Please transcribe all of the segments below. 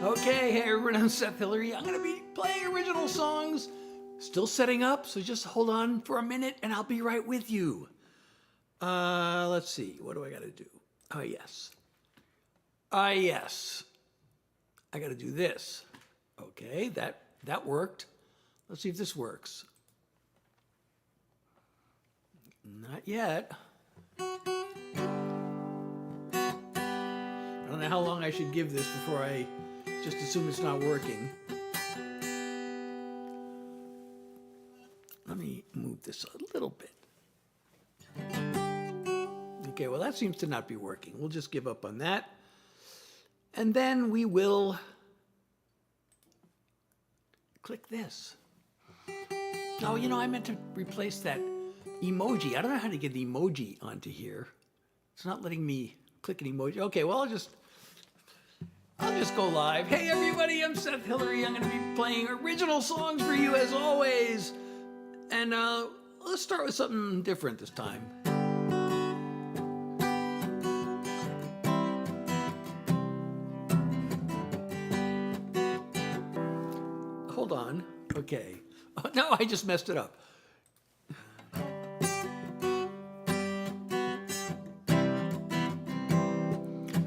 Okay, hey everyone, I'm Seth Hillary. I'm going to be playing original songs. Still setting up, so just hold on for a minute and I'll be right with you. Let's see, what do I got to do? Oh, yes. Yes. I got to do this. Okay, that worked. Let's see if this works. Not yet. I don't know how long I should give this before I just assume it's not working. Let me move this a little bit. Okay, well that seems to not be working. We'll just give up on that. And then we will click this. Oh, you know, I meant to replace that emoji. I don't know how to get the emoji onto here. It's not letting me click an emoji. Okay, well, I'll just go live. Hey everybody, I'm Seth Hillary. I'm going to be playing original songs for you as always. And let's start with something different this time. Hold on. Okay. Oh, no, I just messed it up.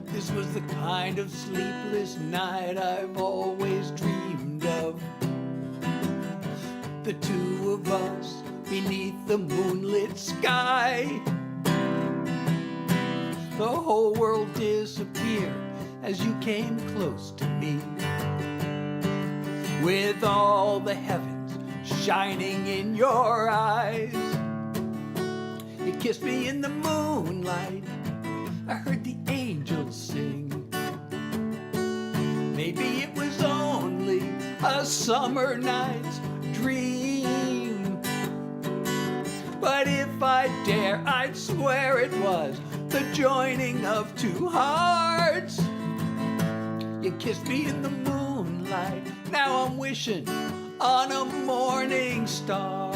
This was the kind of sleepless night I've always dreamed of. The two of us beneath the moonlit sky. The whole world disappeared as you came close to me. With all the heavens shining in your eyes. You kissed me in the moonlight. I heard the angels sing. Maybe it was only a summer night's dream. But if I dare, I'd swear it was the joining of two hearts. You kissed me in the moonlight. Now I'm wishing on a morning star.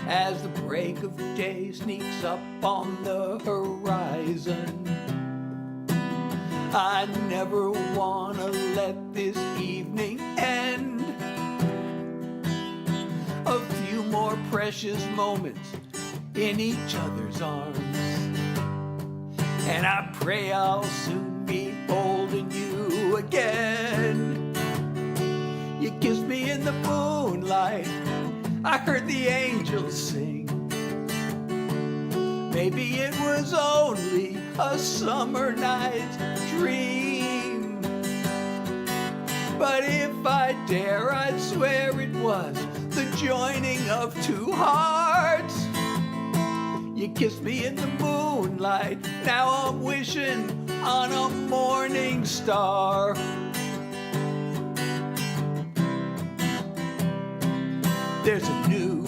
As the break of day sneaks up on the horizon, I never want to let this evening end. A few more precious moments in each other's arms, and I pray I'll soon be holding you again. You kissed me in the moonlight. I heard the angels sing. Maybe it was only a summer night's dream. But if I dare, I'd swear it was the joining of two hearts. You kissed me in the moonlight. Now I'm wishing on a morning star. There's a new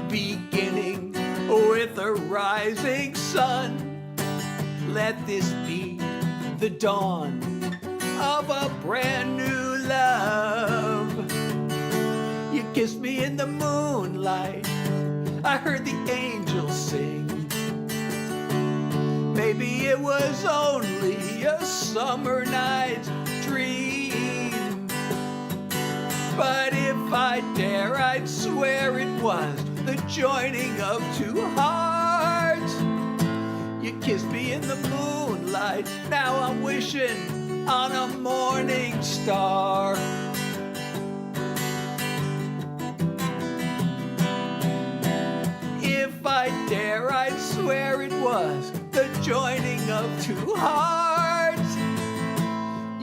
beginning with a rising sun. Let this be the dawn of a brand new love. You kissed me in the moonlight. I heard the angels sing. Maybe it was only a summer night's dream. But if I dare, I'd swear it was the joining of two hearts. You kissed me in the moonlight. Now I'm wishing on a morning star. If I dare, I'd swear it was the joining of two hearts.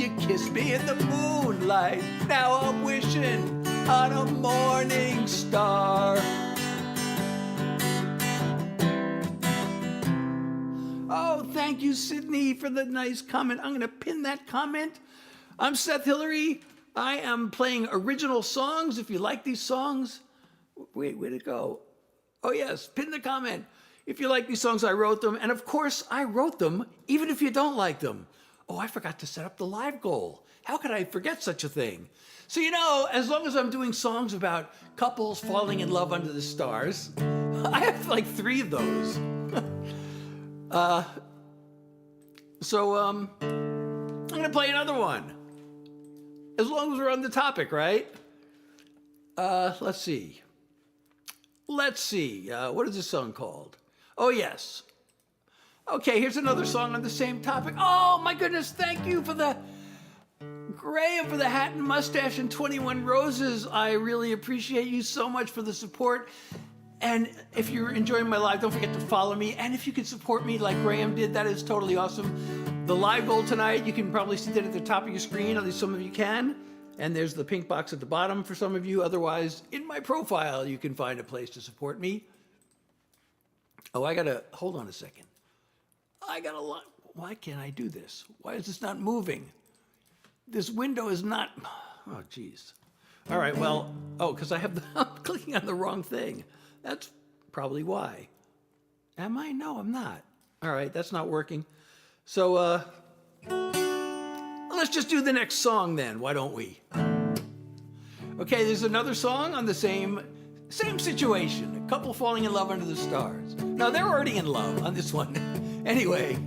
You kissed me in the moonlight. Now I'm wishing on a morning star. Oh, thank you, Sydney, for the nice comment. I'm going to pin that comment. I'm Seth Hillary. I am playing original songs. If you like these songs, wait, where'd it go? Oh, yes, pin the comment. If you like these songs, I wrote them. And of course, I wrote them, even if you don't like them. Oh, I forgot to set up the live goal. How could I forget such a thing? So, you know, as long as I'm doing songs about couples falling in love under the stars, I have like 3 of those. So I'm gonna play another one. As long as we're on the topic, right? Let's see. What is this song called? Oh, yes. Okay, here's another song on the same topic. Oh, my goodness. Thank you for the Graham for the hat and mustache and 21 roses. I really appreciate you so much for the support. And if you're enjoying my live, don't forget to follow me. And if you could support me like Graham did, that is totally awesome. The live goal tonight, you can probably see that at the top of your screen, at least some of you can. And there's the pink box at the bottom for some of you. Otherwise, in my profile, you can find a place to support me. Oh, hold on a second. Why can't I do this? Why is this not moving? This window is not, oh, geez. All right, well, because I'm clicking on the wrong thing. That's probably why. Am I? No, I'm not. All right, that's not working. So, let's just do the next song then, why don't we? Okay, there's another song on the same situation. A couple falling in love under the stars. No, they're already in love on this one. Anyway.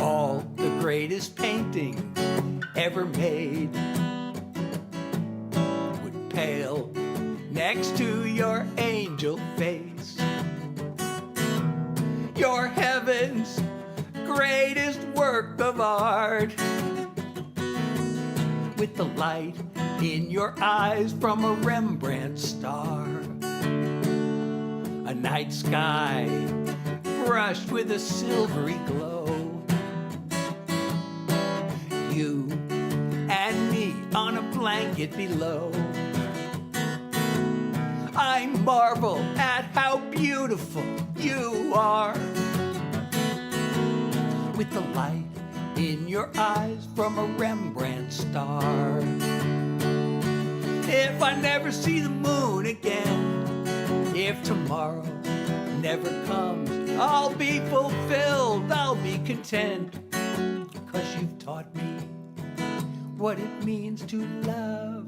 All the greatest paintings ever made would pale next to your angel face. Your heaven's greatest work of art, with the light in your eyes from a Rembrandt star. A night sky brushed with a silvery glow. You and me on a blanket below. I marvel at how beautiful you are, with the light in your eyes from a Rembrandt star. If I never see the moon again, if tomorrow never comes, I'll be fulfilled, I'll be content, 'cause you've taught me what it means to love.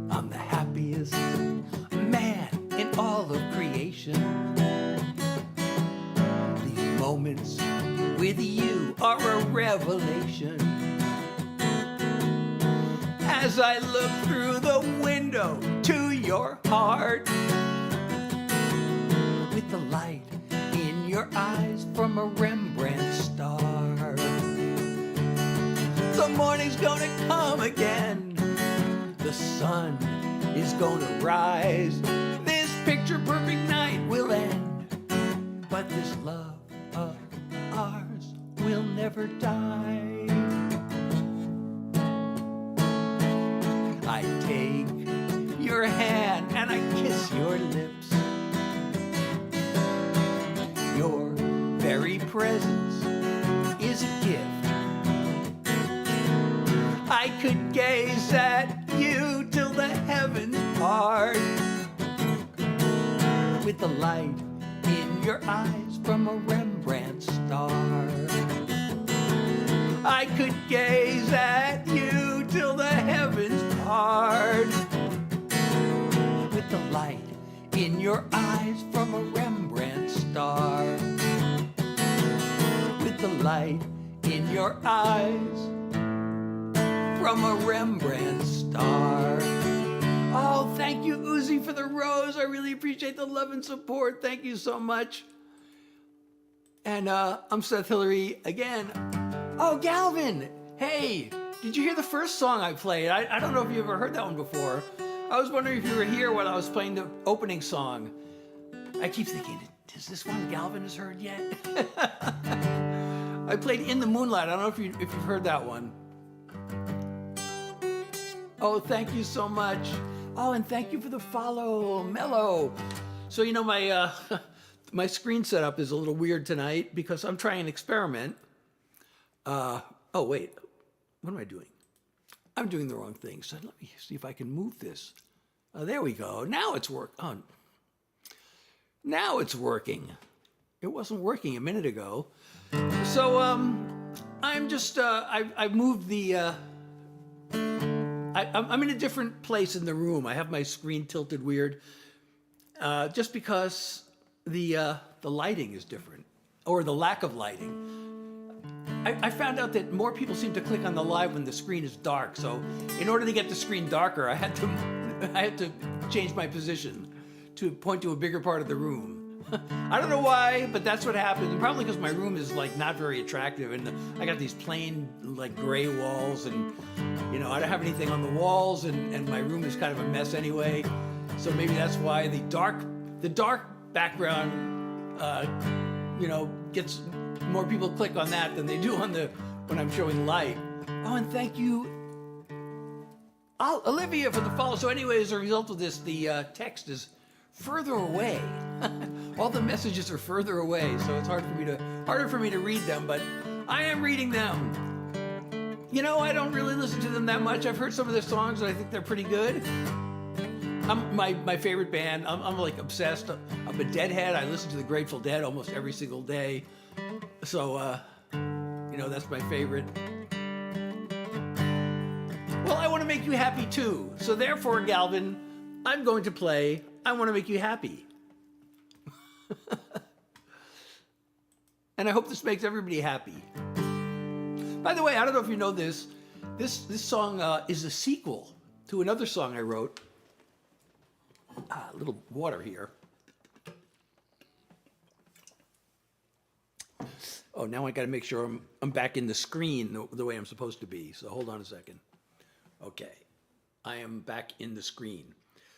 I'm the happiest man in all of creation. These moments with you are a revelation. As I look through the window to your heart, with the light in your eyes from a Rembrandt star. The morning's gonna come again, the sun is gonna rise, this picture perfect night will end, but this love of ours will never die. I take your hand and I kiss your lips. Your very presence is a gift. I could gaze at you till the heavens part, with the light in your eyes from a Rembrandt star. I could gaze at you till the heavens part, with the light in your eyes from a Rembrandt star. With the light in your eyes from a Rembrandt star. Oh, thank you, Uzi, for the rose. I really appreciate the love and support. Thank you so much. And I'm Seth Hillary again. Oh, Galvin. Hey, did you hear the first song I played? I don't know if you ever heard that one before. I was wondering if you were here when I was playing the opening song. I keep thinking, is this one Galvin has heard yet? I played In the Moonlight. I don't know if you've heard that one. Oh, thank you so much. Oh, and thank you for the follow, Mello. So, you know, my my screen setup is a little weird tonight because I'm trying an experiment. Oh, wait. What am I doing? I'm doing the wrong thing. So let me see if I can move this. There we go. Now it's now it's working. It wasn't working a minute ago. So I'm just I've moved the. I'm in a different place in the room. I have my screen tilted weird. just because the lighting is different, or the lack of lighting. I found out that more people seem to click on the live when the screen is dark. So in order to get the screen darker, I had to change my position to point to a bigger part of the room. I don't know why, but that's what happens. And probably because my room is like not very attractive, and I got these plain like gray walls, and you know I don't have anything on the walls, and my room is kind of a mess anyway. So maybe that's why the dark background, gets more people click on that than they do on when I'm showing light. Oh, and thank you, Olivia, for the follow. So anyway, as a result of this, the text is further away. All the messages are further away, so it's harder for me to read them, but I am reading them. You know, I don't really listen to them that much. I've heard some of their songs and I think they're pretty good. My favorite band, I'm like obsessed. I'm a Deadhead. I listen to the Grateful Dead almost every single day. So, that's my favorite. Well, I want to make you happy too. So therefore, Galvin, I'm going to play I Want to Make You Happy. And I hope this makes everybody happy. By the way, I don't know if you know this. This song is a sequel to another song I wrote. A little water here. Oh, now I got to make sure I'm back in the screen the way I'm supposed to be. So hold on a second. Okay, I am back in the screen.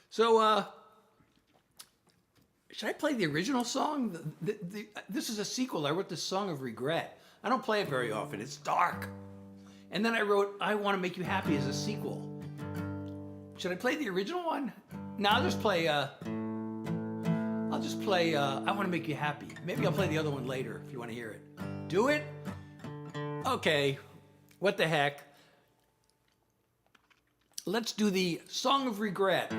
So should I play the original song? This is a sequel. I wrote this Song of Regret. I don't play it very often. It's dark. And then I wrote I Want to Make You Happy as a sequel. Should I play the original one? No, I'll just play I Want to Make You Happy. Maybe I'll play the other one later if you want to hear it. Do it? Okay. What the heck? Let's do the Song of Regret.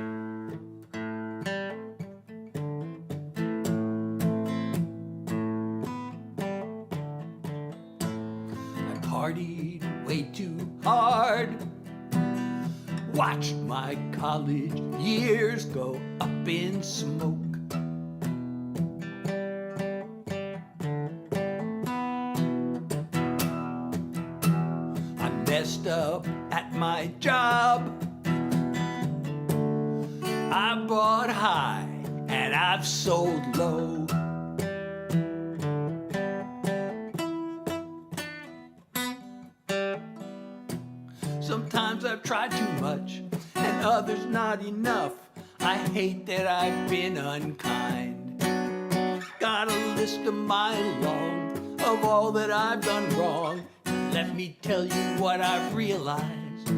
Partied way too hard, watched my college years go up in smoke. I messed up at my job, I bought high and I've sold low. Sometimes I've tried too much, and others not enough. I hate that I've been unkind. Got a list a mile long of all that I've done wrong. Let me tell you what I've realized.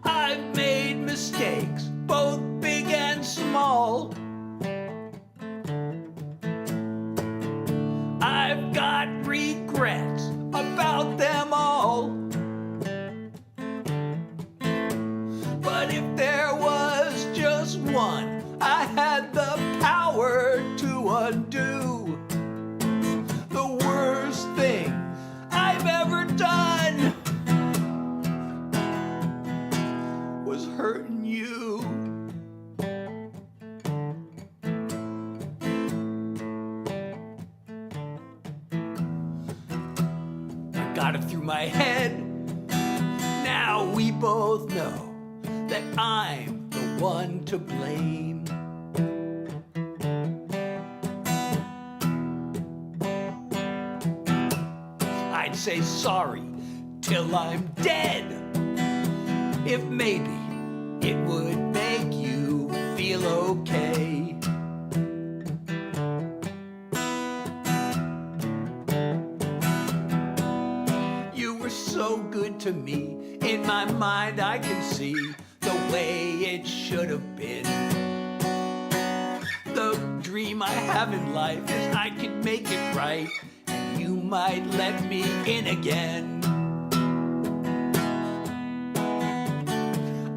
I've made mistakes, both big and small. I've got regrets about them all. But if there was just one I had the power to undo, the worst thing I've ever done was hurting you. Got it through my head. Now we both know that I'm the one to blame. I'd say sorry till I'm dead, if maybe it would make you feel okay. So good to me. In my mind I can see the way it should have been. The dream I have in life is I can make it right, and you might let me in again.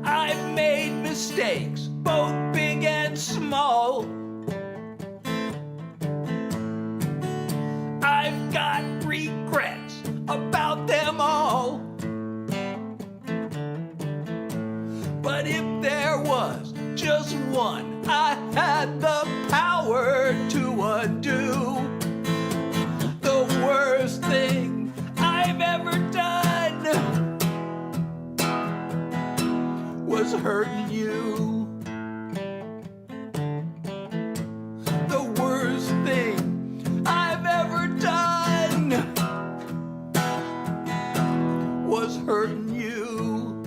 I've made mistakes, both big and small. I've got regrets about them all. But if there one. I had the power to undo the worst thing I've ever done was hurting you. The worst thing I've ever done was hurting you.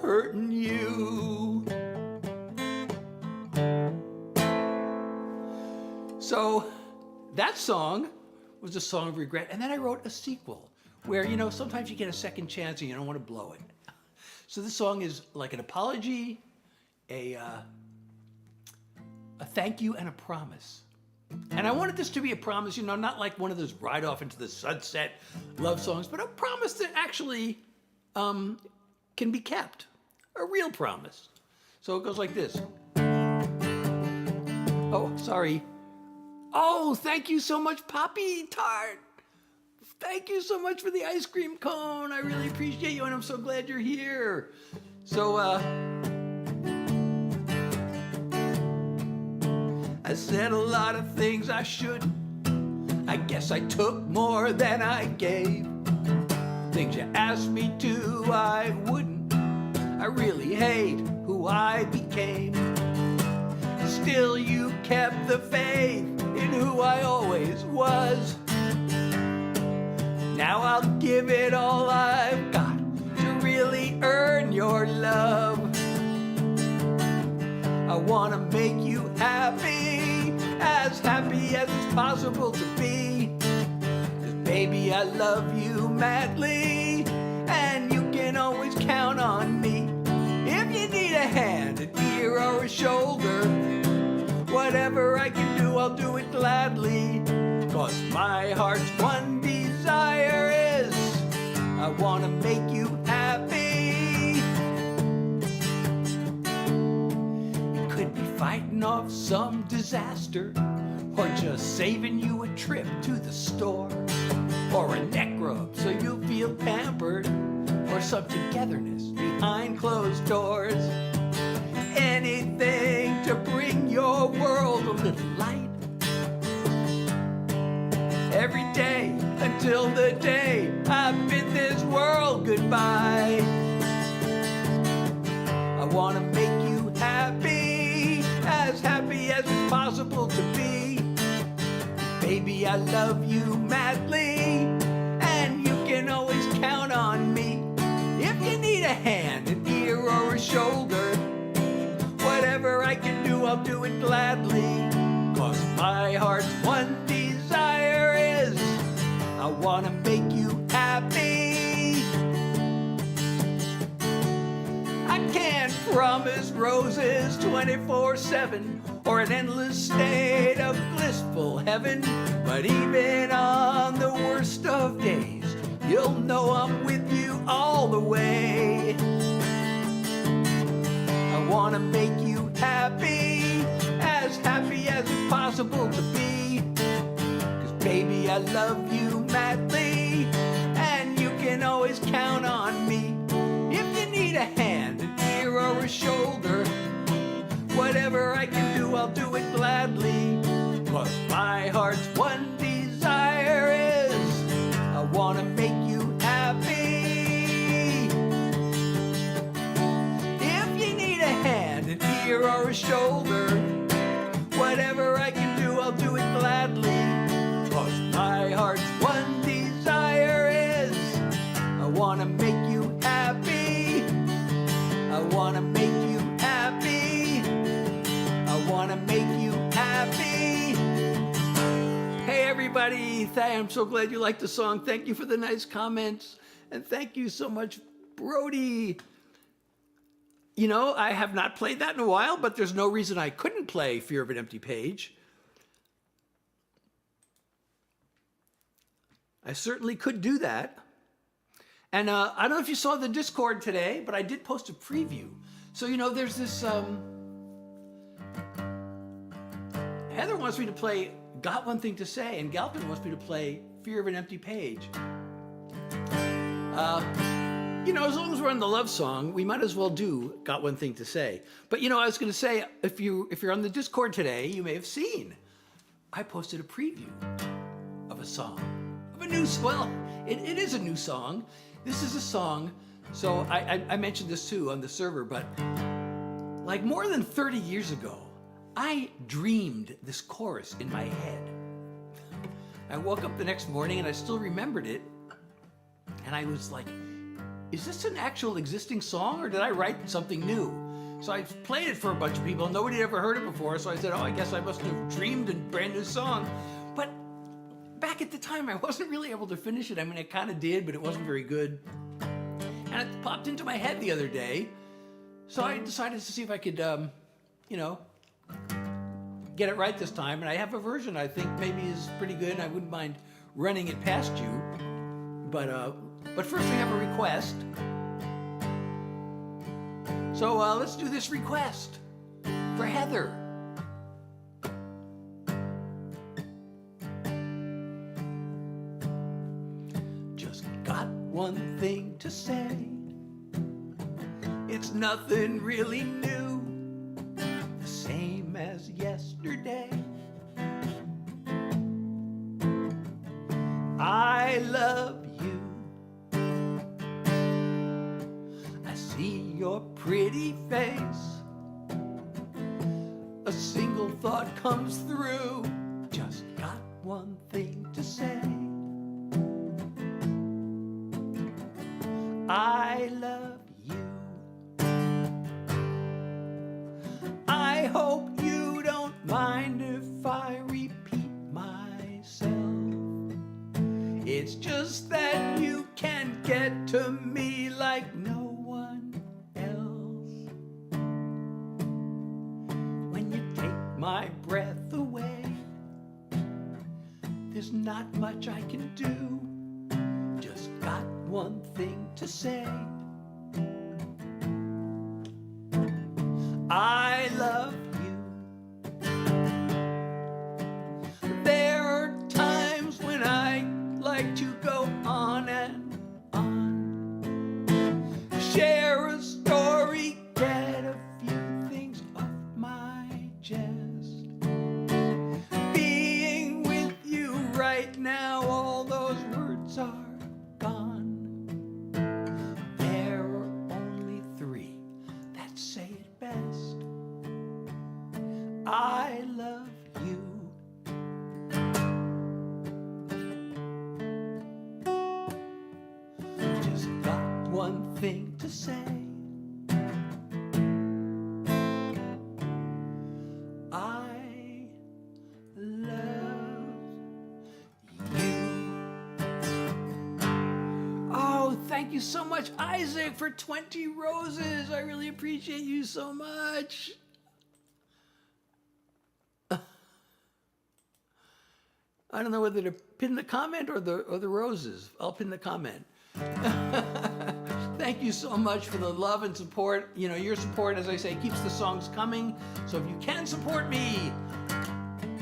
Hurting you. So that song was a song of regret. And then I wrote a sequel where, you know, sometimes you get a second chance and you don't want to blow it. So this song is like an apology, a thank you, and a promise. And I wanted this to be a promise, you know, not like one of those ride off into the sunset love songs, but a promise that actually can be kept. A real promise. So it goes like this. Oh, sorry. Oh, thank you so much, Poppy Tart. Thank you so much for the ice cream cone. I really appreciate you, and I'm so glad you're here. So, I said a lot of things I shouldn't. I guess I took more than I gave. Things you asked me to, I wouldn't. I really hate who I became. Still, you kept the faith in who I always was. Now I'll give it all I've got to really earn your love. I want to make you happy as it's possible to be. 'Cause baby, I love you madly, and you can always count on me. If you need a hand, an ear, or a shoulder, whatever I can do, I'll do it gladly. 'Cause my heart's one desire is I want to make you happy. You could be fighting off some disaster, or just saving you a trip to the store, or a neck rub so you'll feel pampered, or some togetherness behind closed doors. Anything to bring your world a little light. Every day until the day I bid this world goodbye. I want to make you happy as it's possible to be. Baby, I love you madly, and you can always count on me. If you need a hand, an ear, or a shoulder, whatever I can do, I'll do it gladly. 'Cause my heart's one desire is I want to make you happy. I can't promise roses 24/7 or an endless state of blissful heaven, but even on the worst of days, you'll know I'm with you all the way. I want to make you happy as it's possible to be. 'Cause baby, I love you madly, and you can always count on me. If you need a hand, an ear, or a shoulder, whatever I can do, I'll do it gladly. 'Cause my heart's one desire is I want to make you happy. If you need a hand, an ear, or a shoulder, whatever I can do, I'll do it gladly. 'Cause my heart's one desire is I want to make you happy. I want to make you happy. I want to make you happy. Hey everybody, I'm so glad you liked the song. Thank you for the nice comments. And thank you so much, Brody. You know, I have not played that in a while, but there's no reason I couldn't play Fear of an Empty Page. I certainly could do that. And I don't know if you saw the Discord today, but I did post a preview. So, you know, there's this... Heather wants me to play Got One Thing to Say, and Galpin wants me to play Fear of an Empty Page. As long as we're on the love song, we might as well do Got One Thing to Say. But I was going to say, if you're on the Discord today, you may have seen I posted a preview of a song, of a new. Well, it is a new song. This is a song. So I mentioned this too on the server, but like more than 30 years ago, I dreamed this chorus in my head. I woke up the next morning and I still remembered it. And I was like, is this an actual existing song or did I write something new? So I played it for a bunch of people. Nobody had ever heard it before. So I said, I guess I must have dreamed a brand new song. But back at the time, I wasn't really able to finish it. I mean, I kind of did, but it wasn't very good. And it popped into my head the other day. So I decided to see if I could, get it right this time. And I have a version I think maybe is pretty good. And I wouldn't mind running it past you. But first we have a request. So let's do this request for Heather. Just got one thing to say. It's nothing really new, the same as yesterday. I love you. I see your pretty face. A single thought comes through. Just got one thing to say. I love you. I hope you don't mind if I repeat myself. It's just that you can't get to me like no one else. When you take my breath away, there's not much I can do. Just got one thing to say. I love you. There are times when I like to go on and on. Share a story, get a few things off my chest. Being with you right now, all those words are gone. There are only three that say it best. I love you. Just got one thing to say. I love you. Oh, thank you so much, Isaac, for 20 roses. I really appreciate you so much. I don't know whether to pin the comment or the roses. I'll pin the comment. Thank you so much for the love and support. Your support, as I say, keeps the songs coming. So if you can support me,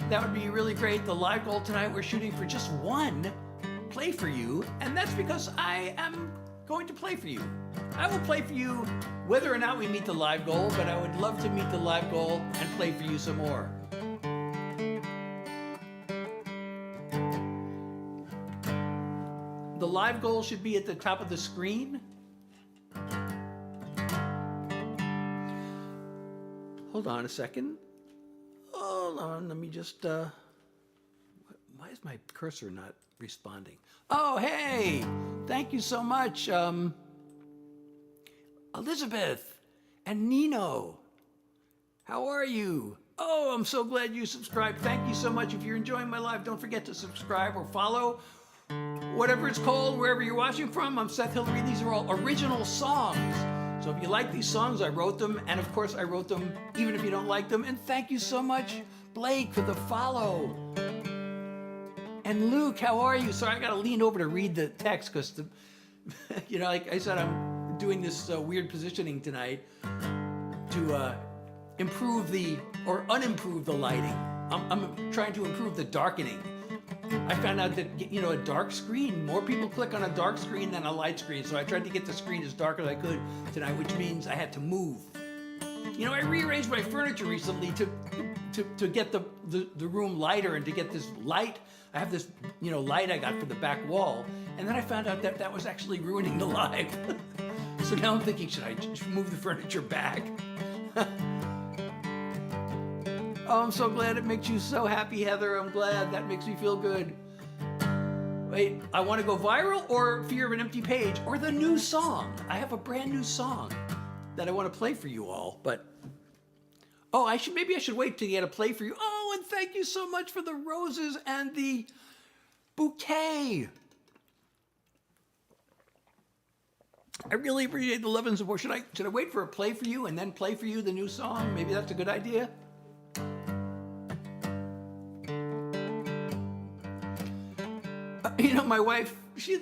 that would be really great. The live goal tonight, we're shooting for just one play for you, and that's because I am going to play for you. I will play for you whether or not we meet the live goal, but I would love to meet the live goal and play for you some more. The live goal should be at the top of the screen. Hold on a second. Hold on, let me just, why is my cursor not responding? Oh, hey, thank you so much, Elizabeth and Nino. How are you? Oh, I'm so glad you subscribed. Thank you so much. If you're enjoying my live, don't forget to subscribe or follow. Whatever it's called, wherever you're watching from, I'm Seth Hillary. These are all original songs. So if you like these songs, I wrote them. And of course, I wrote them even if you don't like them. And thank you so much, Blake, for the follow. And Luke, how are you? Sorry, I got to lean over to read the text because, like I said, I'm doing this weird positioning tonight to improve or unimprove the lighting. I'm trying to improve the darkening I found out that, a dark screen, more people click on a dark screen than a light screen. So I tried to get the screen as dark as I could tonight, which means I had to move. I rearranged my furniture recently to get the room lighter and to get this light. I have this, light I got for the back wall. And then I found out that was actually ruining the light. So now I'm thinking, should I move the furniture back? Oh, I'm so glad it makes you so happy, Heather. I'm glad. That makes me feel good. Wait, I want to go viral or Fear of an Empty Page or the new song. I have a brand new song that I want to play for you all, but maybe I should wait to get a play for you. Oh, and thank you so much for the roses and the bouquet. I really appreciate the love and support. Should I wait for a play for you and then play for you the new song? Maybe that's a good idea. My wife, she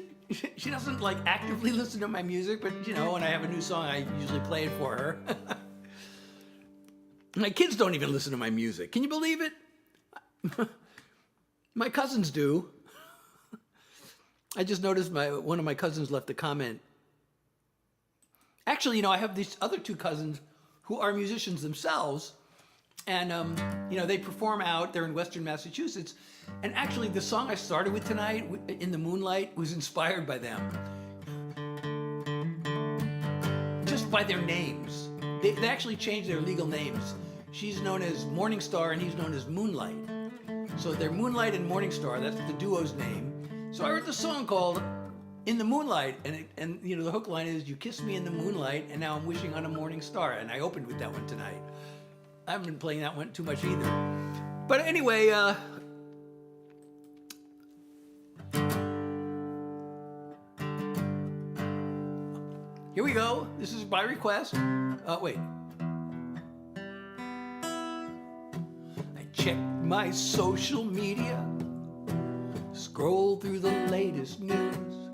doesn't like actively listen to my music, but when I have a new song, I usually play it for her. My kids don't even listen to my music. Can you believe it? My cousins do. I just noticed one of my cousins left a comment. Actually, I have these other two cousins who are musicians themselves. And, they perform out. They're in Western Massachusetts. And actually, the song I started with tonight, In the Moonlight, was inspired by them. Just by their names. They actually changed their legal names. She's known as Morning Star and he's known as Moonlight. So they're Moonlight and Morning Star. That's the duo's name. So I wrote the song called In the Moonlight. And the hook line is, you kissed me in the moonlight and now I'm wishing on a morning star. And I opened with that one tonight. I haven't been playing that one too much either. But anyway, here we go. This is by request. Wait. I checked my social media, scroll through the latest news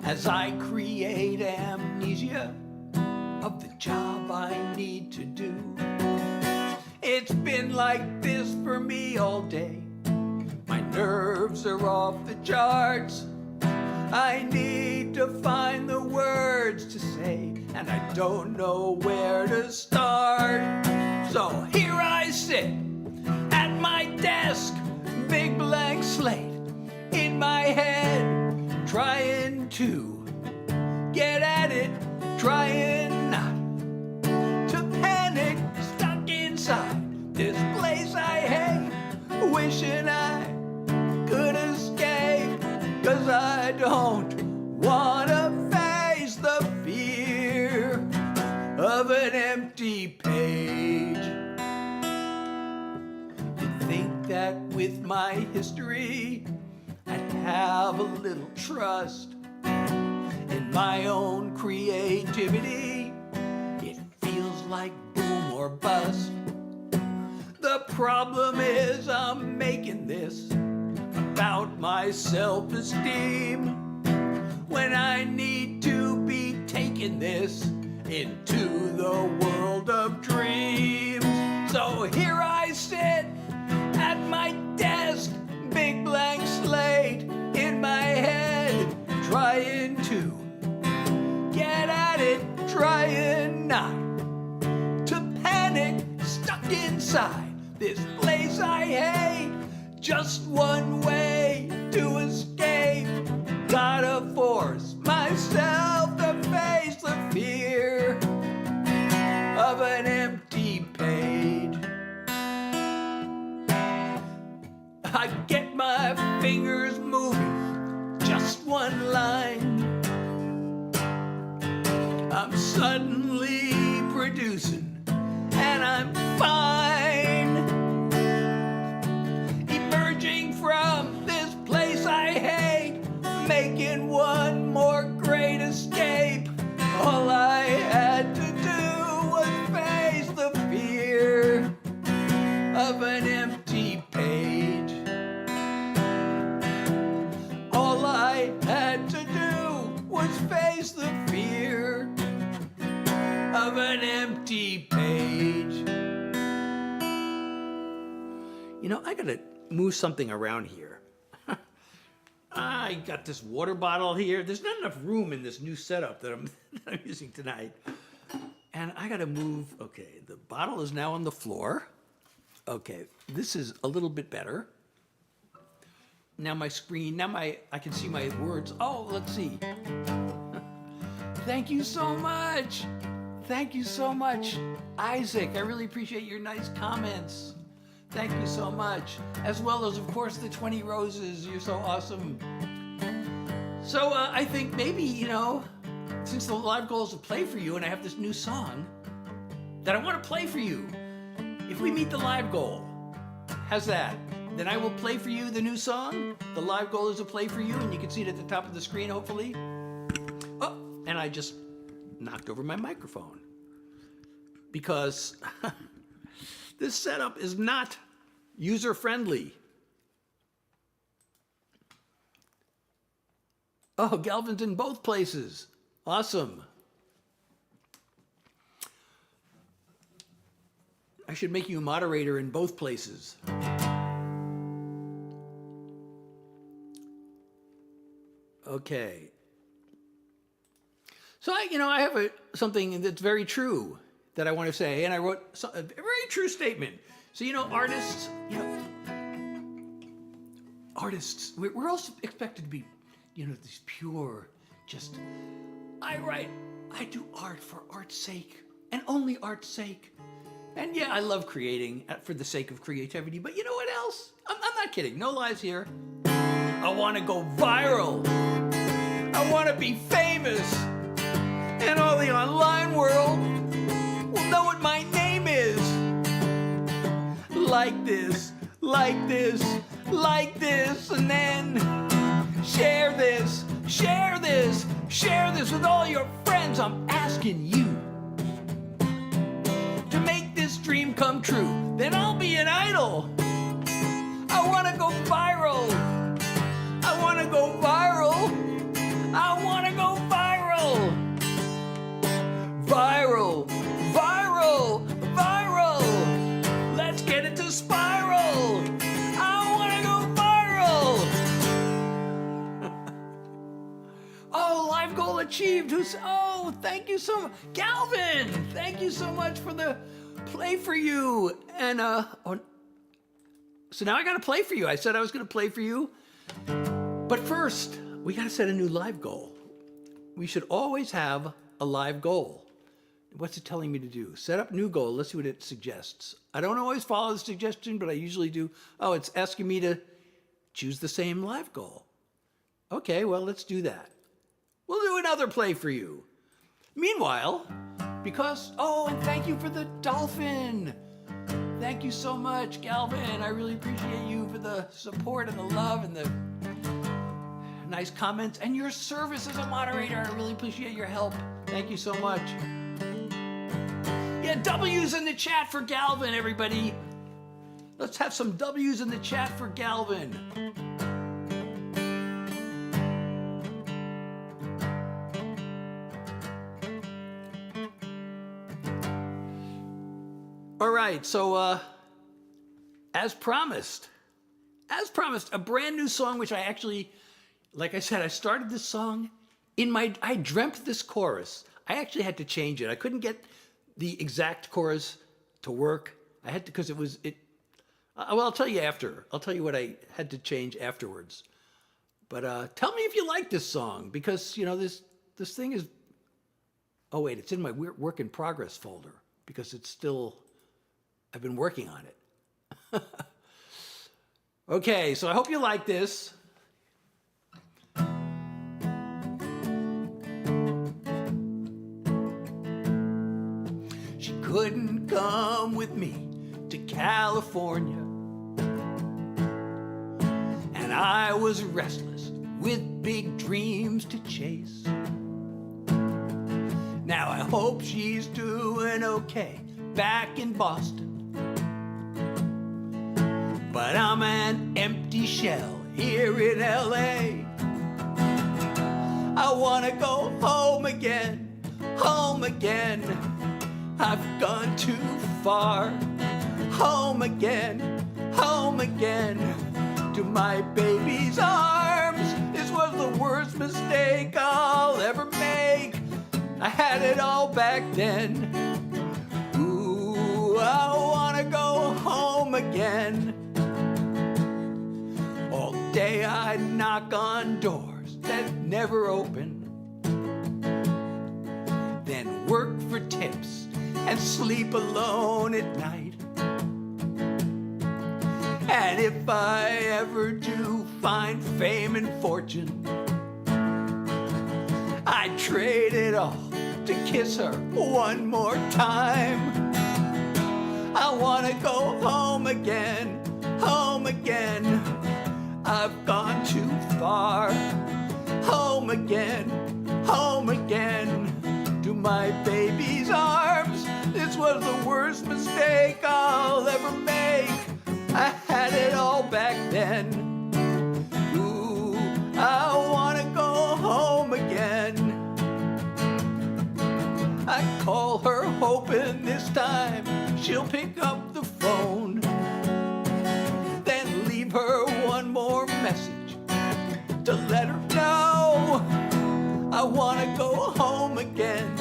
as I create amnesia of the job I need to do. It's been like this for me all day. My nerves are off the charts. I need to find the words to say, and I don't know where to start. So here I sit at my desk, big blank slate in my head, trying to get at it, trying not to panic, stuck inside this place I hate, wishing I could escape, 'cause I don't wanna face the fear of an empty page. You'd think that with my history I'd have a little trust in my own creativity. It feels like boom or bust. The problem is I'm making this about my self-esteem when I need to be taking this into the world of dreams. So here I sit at my desk, big blank slate in my head, trying to get at it, trying not to panic, stuck inside this place I hate. Just one way to escape. Gotta force myself to face the fear of an empty page. I get my fingers moving, just one line. I'm suddenly producing, and I'm fine. Emerging from this place I hate, making one more great escape. All I had to do was face the fear of an empty page. All I had to do was face the fear of an empty page. I gotta move something around here. I got this water bottle here. There's not enough room in this new setup that I'm, that I'm using tonight. And I gotta move, okay, the bottle is now on the floor. Okay, this is a little bit better. Now my screen, I can see my words. Oh, let's see. Thank you so much. Thank you so much, Isaac. I really appreciate your nice comments. Thank you so much. As well as, of course, the 20 roses. You're so awesome. So I think maybe, since the live goal is to play for you and I have this new song that I want to play for you, if we meet the live goal, how's that? Then I will play for you the new song. The live goal is to play for you, and you can see it at the top of the screen, hopefully. Oh, and I just knocked over my microphone because this setup is not user-friendly. Oh, Galvin's in both places. Awesome. I should make you a moderator in both places. Okay. So I have something that's very true that I want to say, and I wrote a very true statement. So artists, we're also expected to be, these pure, just, I do art for art's sake, and only art's sake. And yeah, I love creating for the sake of creativity, but you know what else? I'm not kidding, no lies here. I want to go viral. I want to be famous. And all the online world will know what my name is. Like this, like this, like this, and then share this, share this, share this with all your friends. I'm asking you to make this dream come true. Then I'll be an idol. I want to go viral. I want to go viral. I want to go viral. Viral, viral, viral. Let's get it to spiral. I want to go viral. Oh, live goal achieved. Thank you so much. Galvin, thank you so much for the play for you. And, so now I got to play for you. I said I was going to play for you. But first, we got to set a new live goal. We should always have a live goal. What's it telling me to do? Set up new goal. Let's see what it suggests. I don't always follow the suggestion, but I usually do. Oh, it's asking me to choose the same live goal. Okay, well, let's do that. We'll do another play for you. Meanwhile, and thank you for the dolphin. Thank you so much, Galvin. I really appreciate you for the support and the love and the nice comments and your service as a moderator. I really appreciate your help. Thank you so much. Yeah, W's in the chat for Galvin, everybody. Let's have some W's in the chat for Galvin. All right, so as promised, a brand new song, which I actually, like I said, I started this song I dreamt this chorus. I actually had to change it. I couldn't get the exact chorus to work. I had to, because well, I'll tell you after. I'll tell you what I had to change afterwards. But tell me if you like this song, because, this thing is, oh wait, it's in my work in progress folder, because it's still, I've been working on it. Okay, so I hope you like this. She couldn't come with me to California, and I was restless with big dreams to chase. Now I hope she's doing okay back in Boston, but I'm an empty shell here in LA. I wanna go home again, home again. I've gone too far. Home again, to my baby's arms. the worst mistake I'll ever make. I had it all back then. Ooh, I wanna go home again. All day I'd knock on doors that never open, then work for tips and sleep alone at night. And if I ever do find fame and fortune, I'd trade it all to kiss her one more time. I wanna go home again, home again. I've gone too far. Home again, home again. To my baby's arms. This was the worst mistake I'll ever make. I had it all back then. Ooh, I wanna go home again. I call her hoping this time she'll pick up the phone, then leave her one more message to let her know I wanna go home again,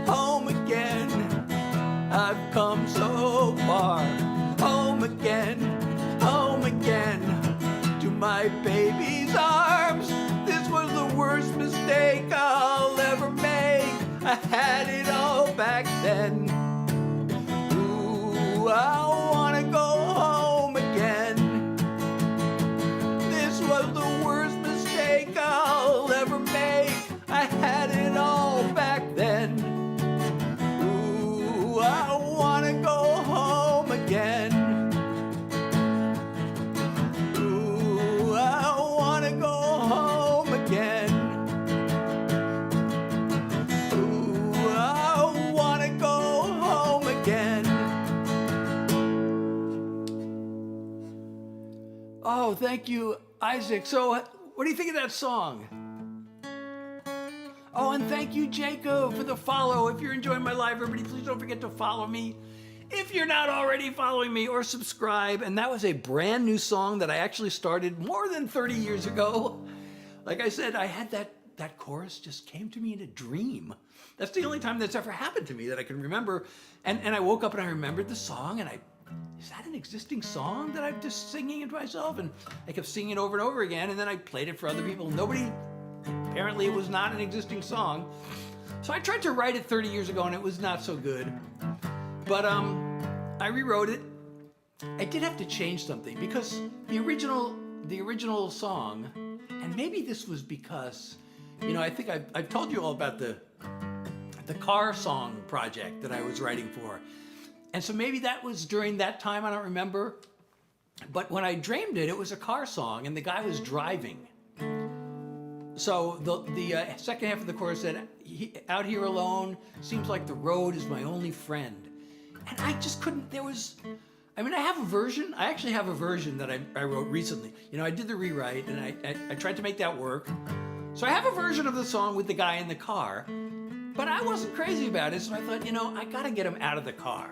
home again. I've come so far, home again, home again. To my baby's arms. This was the worst mistake I'll ever make. I had it all back then. Ooh, I wanna go home again. This was the worst mistake I'll ever make. I had it all back then. Ooh, I wanna go home again. Ooh, I wanna go home again. Ooh, I wanna go home again. Oh, thank you, Isaac. So, what do you think of that song? Oh, and thank you, Jacob, for the follow. If you're enjoying my live, everybody, please don't forget to follow me if you're not already following me, or subscribe. And that was a brand new song that I actually started more than 30 years ago. Like I said, I had that chorus just came to me in a dream. That's the only time that's ever happened to me that I can remember. And I woke up and I remembered the song, and is that an existing song that I'm just singing it to myself? And I kept singing it over and over again, and then I played it for other people. Apparently it was not an existing song. So I tried to write it 30 years ago and it was not so good. But I rewrote it. I did have to change something because the original song, and maybe this was because, I think I've told you all about the car song project that I was writing for. And so maybe that was during that time, I don't remember. But when I dreamed it, it was a car song and the guy was driving. So the second half of the chorus said, out here alone, seems like the road is my only friend. And I just couldn't, I have a version. I actually have a version that I wrote recently. I did the rewrite and I tried to make that work. So I have a version of the song with the guy in the car, but I wasn't crazy about it. So I thought, I gotta get him out of the car.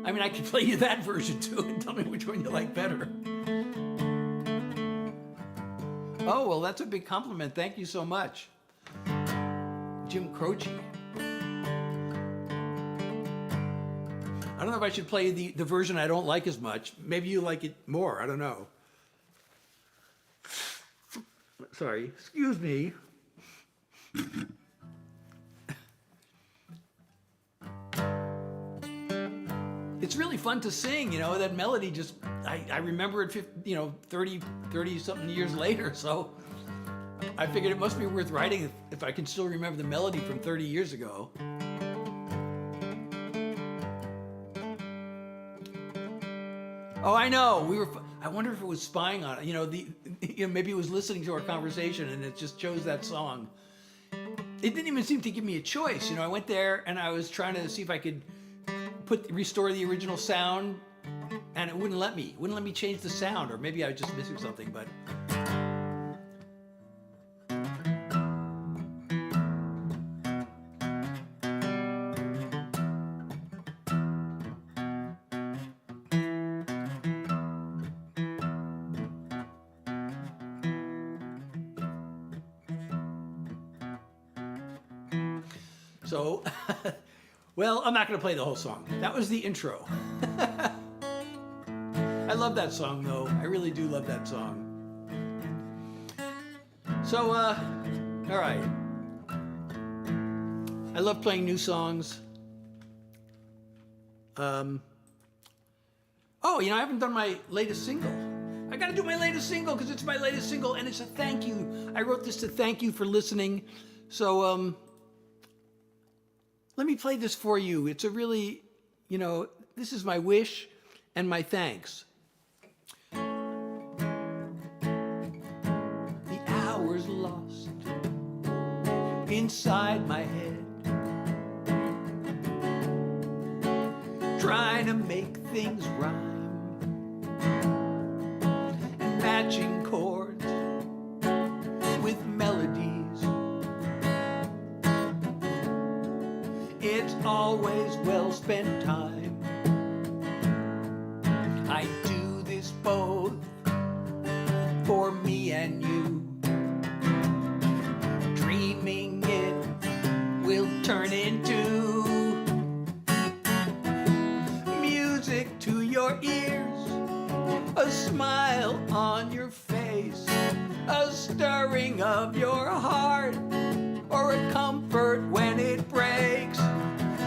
I could play you that version too and tell me which one you like better. Oh, well, that's a big compliment. Thank you so much. Jim Croce. I don't know if I should play the version I don't like as much. Maybe you like it more. I don't know. Sorry. Excuse me. It's really fun to sing, that melody just, I remember it, 30 something years later. So I figured it must be worth writing if I can still remember the melody from 30 years ago. Oh, I know. I wonder if it was spying on it. Maybe it was listening to our conversation and it just chose that song. It didn't even seem to give me a choice. I went there and I was trying to see if I could restore the original sound, and it wouldn't let me. It wouldn't let me change the sound, or maybe I was just missing something, but. So, well, I'm not going to play the whole song. That was the intro. I love that song, though. I really do love that song. So, all right. I love playing new songs. Oh, I haven't done my latest single. I got to do my latest single because it's my latest single, and it's a thank you. I wrote this to thank you for listening. So, let me play this for you. It's a really, this is my wish and my thanks. The hours lost inside my head, trying to make things rhyme, and matching chords with melodies. It's always well spent time. I do this both for me and you, dreaming it will turn into music to your ears, a smile on your face, a stirring of your heart, or a comfort when it breaks.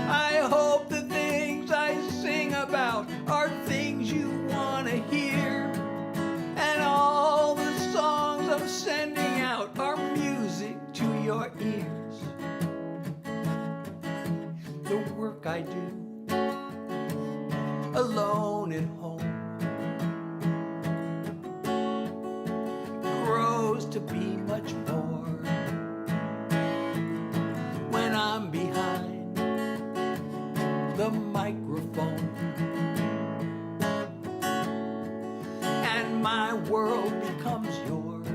I hope the things I sing about are things you want to hear, and all the songs I'm sending out are music to your ears. The work I do alone at home grows to be much more when I'm behind the microphone, and my world becomes yours.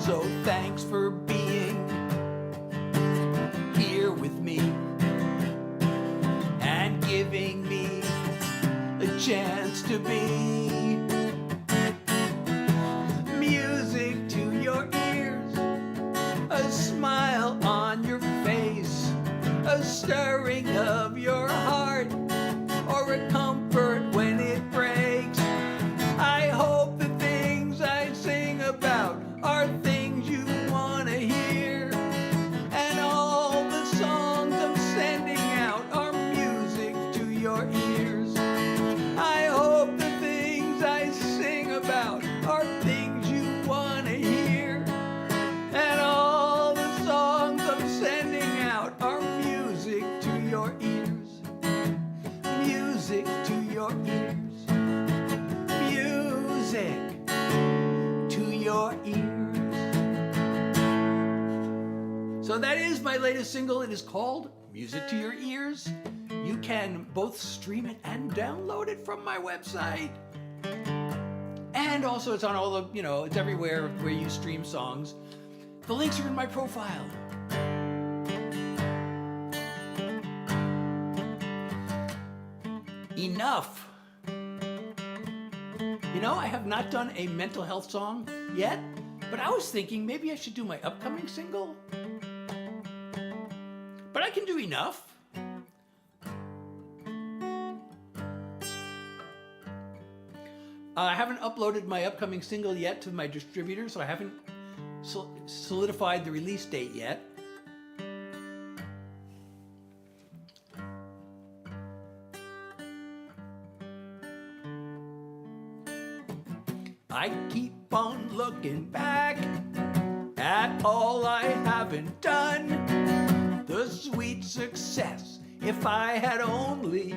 So thanks for being here with me and giving me a chance to be music to your ears, a smile on your face, a stirring of your heart, or a comfort when it breaks. I hope the things I sing about are things you want to hear, and all the songs I'm sending out are music to your ears. I hope the things I sing about are things you want to hear, and all the songs I'm sending out are music to your ears. Music to your ears. Music to your ears. So that is my latest single. It is called Music to Your Ears. You can both stream it and download it from my website. And also it's on all the, it's everywhere where you stream songs. The links are in my profile. Enough. I have not done a mental health song yet, but I was thinking maybe I should do my upcoming single. But I can do Enough. I haven't uploaded my upcoming single yet to my distributor, so I haven't solidified the release date yet. I keep on looking back at all I haven't done, the sweet success if I had only,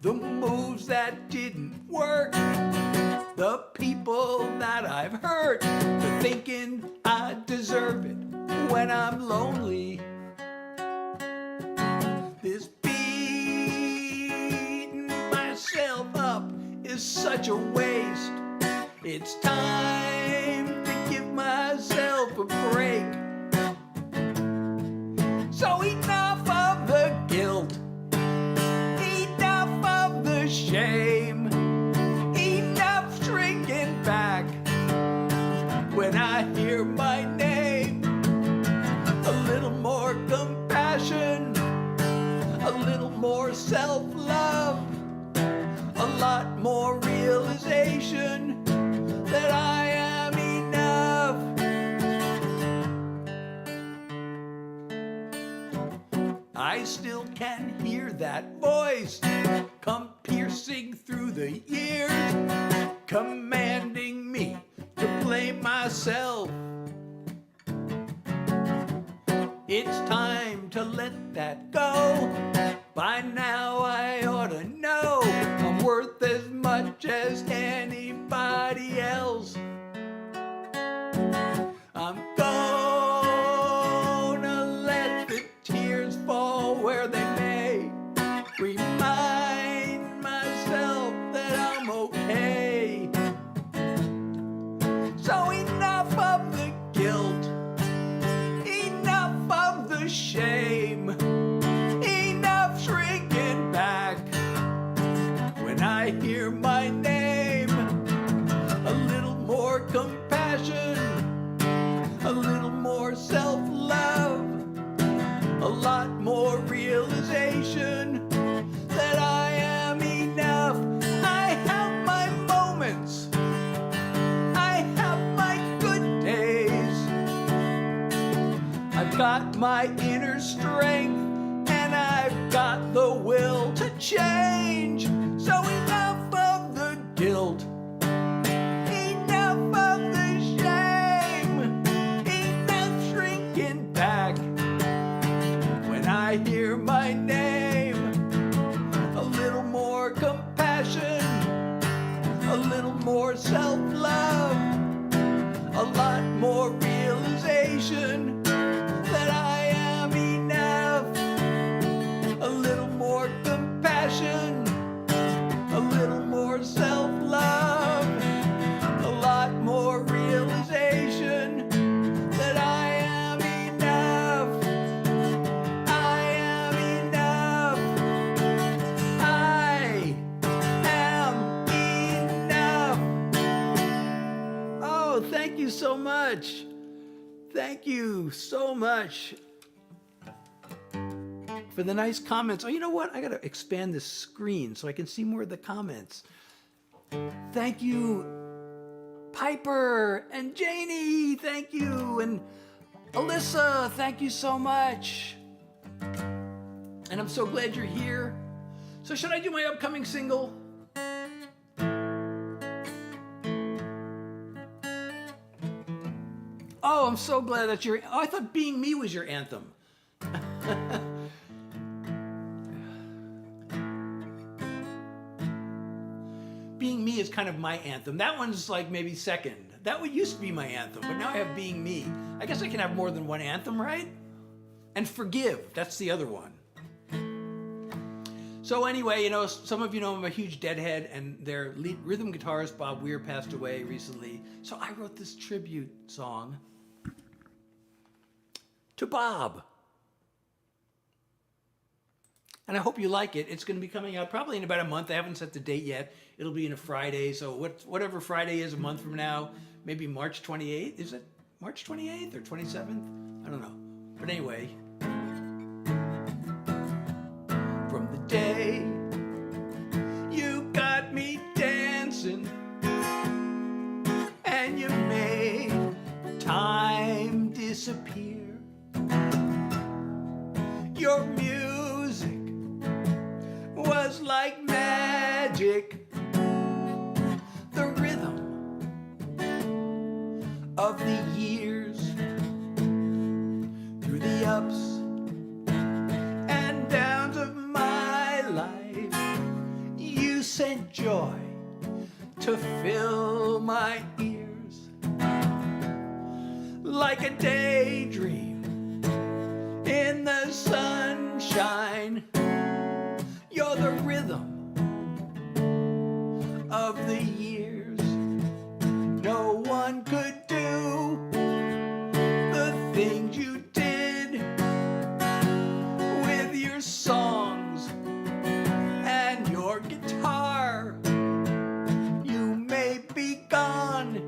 the moves that didn't work, the people that I've hurt, the thinking I deserve it when I'm lonely. This beating myself up is such a waste. It's time to give myself a break. So enough of the guilt, enough of the shame, enough shrinking back when I hear my name. little more self-love, a lot more realization that I am enough. I still can hear that voice come piercing through the years, commanding me to blame myself. It's time to let that go. By now I ought to know I'm worth as much as anybody else. I'm gonna let the tears fall where they may, remind myself that I'm okay. So enough of the guilt, enough of the shame, enough shrinking back when I hear my name. A little more compassion, a little more self-love, a lot more realization that I am enough. I have my moments, I have my good days, I've got my inner strength, and I've got the will to change. So enough of the guilt, enough of the shame, enough shrinking back when I hear my name. A little more compassion, a little more self-love, a lot more realization that I am enough. A little more compassion, a little more self-love, a lot more realization that I am enough. I am enough. I am enough. Oh, thank you so much. Thank you so much for the nice comments. Oh, you know what? I got to expand this screen so I can see more of the comments. Thank you, Piper and Janie. Thank you. And Alyssa, thank you so much. And I'm so glad you're here. So should I do my upcoming single? Oh, I'm so glad that you're... Oh, I thought Being Me was your anthem. Being Me is kind of my anthem. That one's like maybe second. That one used to be my anthem, but now I have Being Me. I guess I can have more than one anthem, right? And Forgive, that's the other one. So anyway, you know, some of you know I'm a huge Deadhead, and their lead rhythm guitarist, Bob Weir, passed away recently. So I wrote this tribute song to Bob. And I hope you like it. It's going to be coming out probably in about a month. I haven't set the date yet. It'll be in a Friday. So whatever Friday is a month from now, maybe March 28th. Is it March 28th or 27th? I don't know. But anyway. From the day you got me dancing and you made time disappear, your music was like magic, the rhythm of the years, through the ups and downs of my life, you sent joy to fill my ears, like a daydream in the sunshine. You're the rhythm of the years. No one could do the things you did with your songs and your guitar. You may be gone,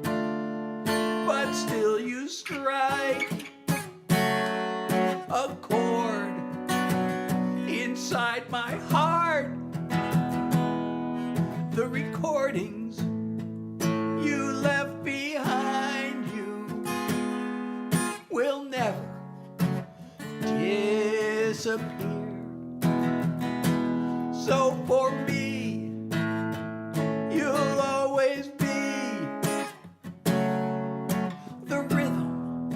but still you strike a chord inside disappear. So for me, you'll always be the rhythm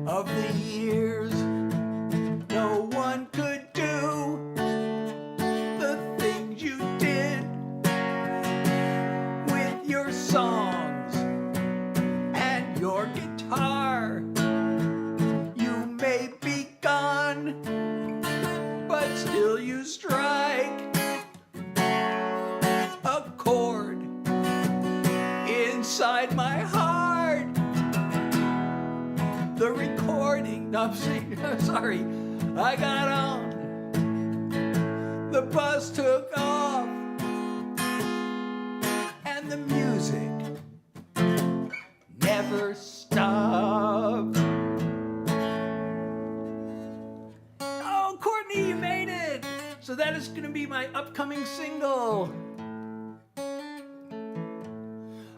of the years. No one could do the things you did with your songs and your guitar. You may be gone, but still you strike a chord inside my heart. The recording, no, I'm sorry, I got on. The bus took off, and the music never stopped. Oh, Courtney, you made it! So that is going to be my upcoming single.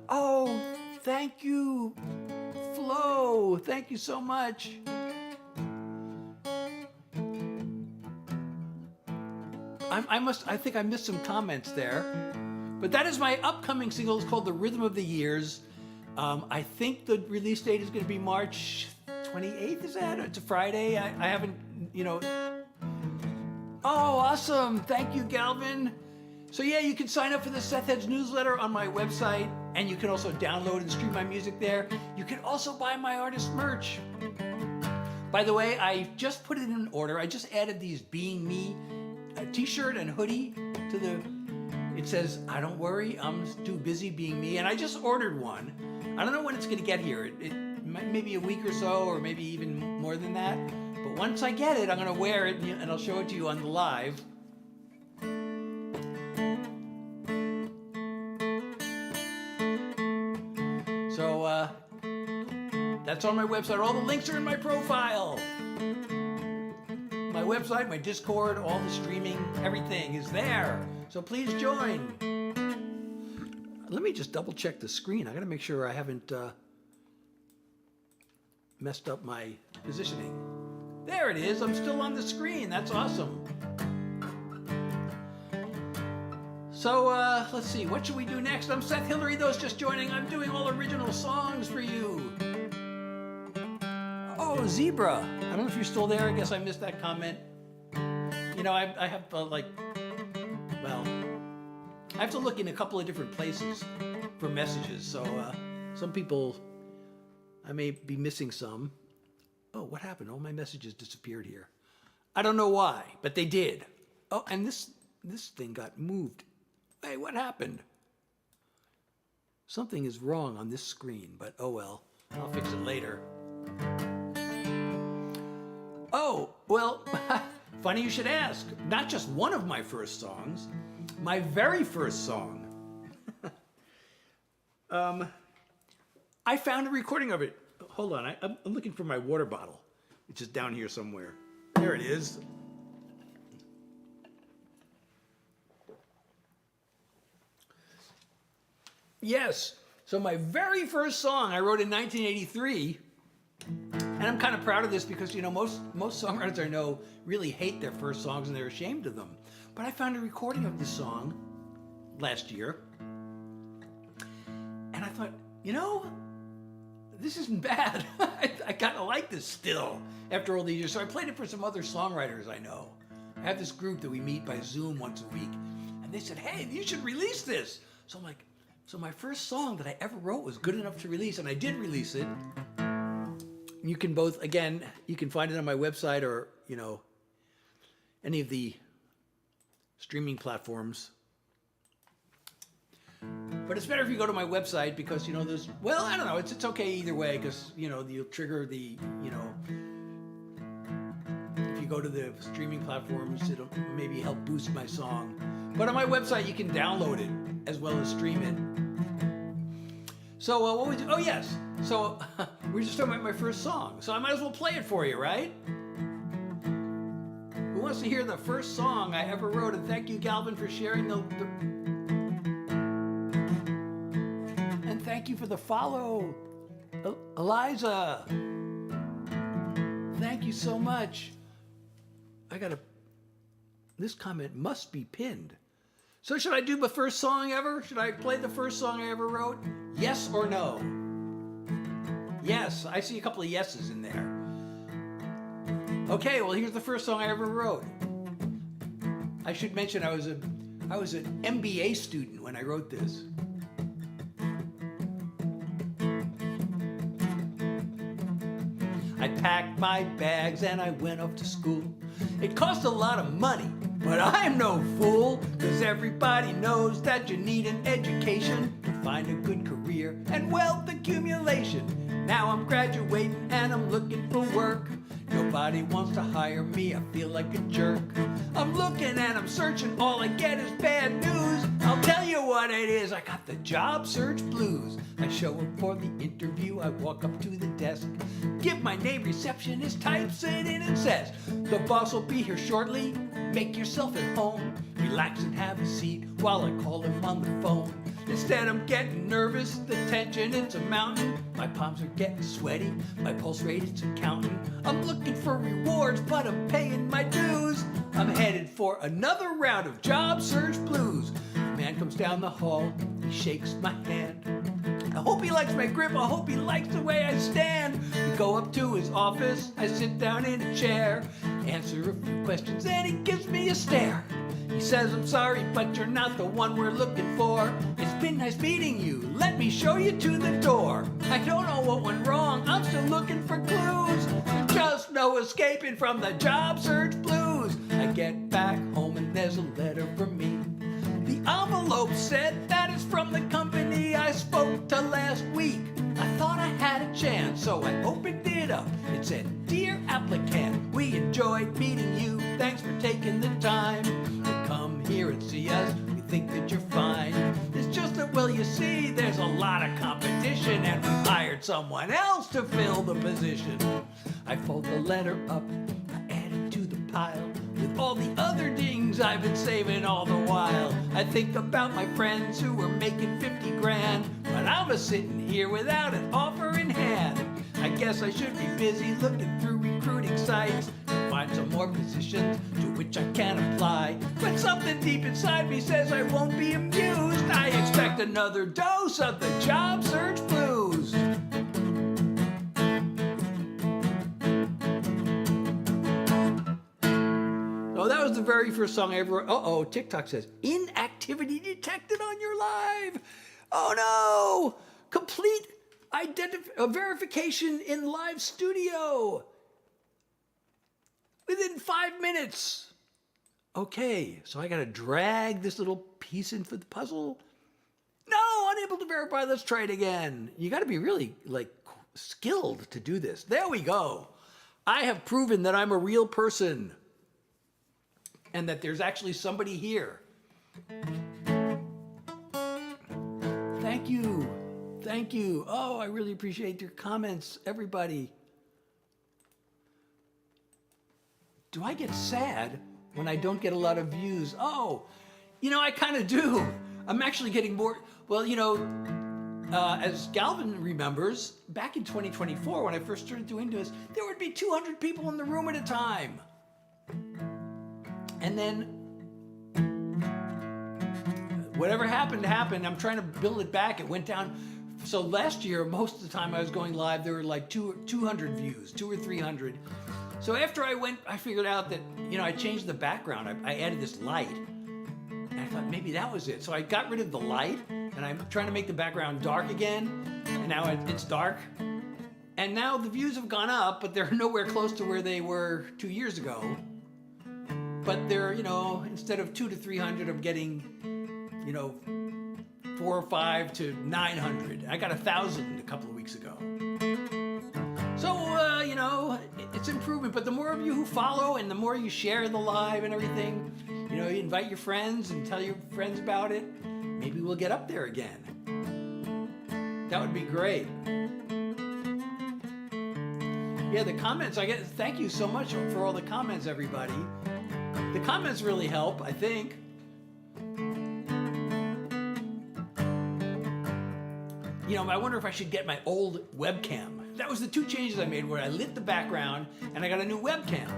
Oh, thank you, Flo. Thank you so much. I think I missed some comments there. But that is my upcoming single. It's called The Rhythm of the Years. I think the release date is going to be March 28th, is that? It's a Friday. I haven't, Oh, awesome. Thank you, Galvin. So yeah, you can sign up for the Seth Hedge newsletter on my website, and you can also download and stream my music there. You can also buy my artist merch. By the way, I just put it in order. I just added these Being Me t-shirt and hoodie to the, it says, I don't worry, I'm too busy being me. And I just ordered one. I don't know when it's gonna get here. It maybe a week or so, or maybe even more than that. But once I get it, I'm gonna wear it and I'll show it to you on the live. So that's on my website. All the links are in my profile. My website, my Discord, all the streaming, everything is there. So please join. Let me just double check the screen. I gotta make sure I haven't messed up my positioning. There it is, I'm still on the screen. That's awesome. So let's see, what should we do next? I'm Seth Hillary, those just joining. I'm doing all original songs for you. Oh, Zebra. I don't know if you're still there. I guess I missed that comment. I have I have to look in a couple of different places for messages. So some people, I may be missing some. Oh, what happened? All my messages disappeared here. I don't know why, but they did. Oh, and this thing got moved. Hey, what happened? Something is wrong on this screen, but oh well. I'll fix it later. Oh, well, funny you should ask. Not just one of my first songs, my very first song. I found a recording of it. Hold on, I'm looking for my water bottle. It's just down here somewhere. There it is. Yes, so my very first song I wrote in 1983. And I'm kind of proud of this because, most songwriters I know really hate their first songs and they're ashamed of them. But I found a recording of this song last year. And I thought, this isn't bad. I kind of like this still after all these years. So I played it for some other songwriters I know. I have this group that we meet by Zoom once a week. And they said, hey, you should release this. So I'm like, so my first song that I ever wrote was good enough to release. And I did release it. You can you can find it on my website or, any of the streaming platforms. But it's better if you go to my website because, there's, I don't know, it's okay either way because, you'll trigger the, if you go to the streaming platforms, it'll maybe help boost my song. But on my website, you can download it as well as stream it. So what we do, oh yes, so we're just talking about my first song, so I might as well play it for you, right? Who wants to hear the first song I ever wrote? And thank you, Galvin, for sharing and thank you for the follow, Eliza. Thank you so much. this comment must be pinned. So should I do the first song ever? Should I play the first song I ever wrote? Yes or no? Yes, I see a couple of yeses in there. Okay, well here's the first song I ever wrote. I should mention I was an MBA student when I wrote this. I packed my bags and I went off to school. It cost a lot of money, but I'm no fool, 'cause everybody knows that you need an education to find a good career and wealth accumulation. Now I'm graduating and I'm looking for work. Nobody wants to hire me, I feel like a jerk. I'm looking and I'm searching, all I get is bad news. I'll tell you what it is, I got the job search blues. I show up for the interview, I walk up to the desk, give my name, receptionist types it in and says, the boss will be here shortly, make yourself at home. Relax and have a seat while I call him on the phone. Instead I'm getting nervous, the tension it's a mountain. My palms are getting sweaty, my pulse rate it's a counting. I'm looking for rewards, but I'm paying my dues. I'm headed for another round of job search blues. A man comes down the hall, he shakes my hand. I hope he likes my grip, I hope he likes the way I stand. We go up to his office, I sit down in a chair, answer a few questions and he gives me a stare. He says, I'm sorry, but you're not the one we're looking for. It's been nice meeting you, let me show you to the door. I don't know what went wrong, I'm still looking for clues. There's just no escaping from the job search blues. I get back home and there's a letter from me. The envelope said that it's from the company I spoke to last week. I thought I had a chance, so I opened it up. It said, Dear applicant, we enjoyed meeting you. Thanks for taking the time to come here and see us. We think that you're fine. It's just that, well, you see, there's a lot of competition and we hired someone else to fill the position. I fold the letter up, I add it to the pile with all the other dings I've been saving all the while. I think about my friends who were making 50 grand, but I'm sitting here without an offer in hand. I guess I should be busy looking through recruiting sites to find some more positions to which I can apply. But something deep inside me says I won't be amused. I expect another dose of the job search blues. Oh, that was the very first song I ever wrote. Uh-oh, TikTok says, inactivity detected on your live. Oh no, complete verification in live studio within 5 minutes. Okay, so I gotta drag this little piece in for the puzzle. No, unable to verify, let's try it again. You gotta be really skilled to do this. There we go. I have proven that I'm a real person and that there's actually somebody here. Thank you. Thank you. Oh, I really appreciate your comments, everybody. Do I get sad when I don't get a lot of views? Oh, I kind of do. I'm actually getting more. Well, as Galvin remembers, back in 2024, when I first started doing this, there would be 200 people in the room at a time. And then whatever happened. I'm trying to build it back. It went down. So last year, most of the time I was going live, there were like 200 views, 200 or 300. So after I figured out that, I changed the background. I added this light. And I thought maybe that was it. So I got rid of the light and I'm trying to make the background dark again. And now it's dark. And now the views have gone up, but they're nowhere close to where they were 2 years ago. But they're, instead of 200 to 300, I'm getting, 4 or 5 to 900. I got 1,000 a couple of weeks ago. So, it's improvement. But the more of you who follow and the more you share the live and everything, you invite your friends and tell your friends about it, maybe we'll get up there again. That would be great. Yeah, the comments, thank you so much for all the comments, everybody. The comments really help, I think. I wonder if I should get my old webcam. that was the two changes I made, where I lit the background and I got a new webcam.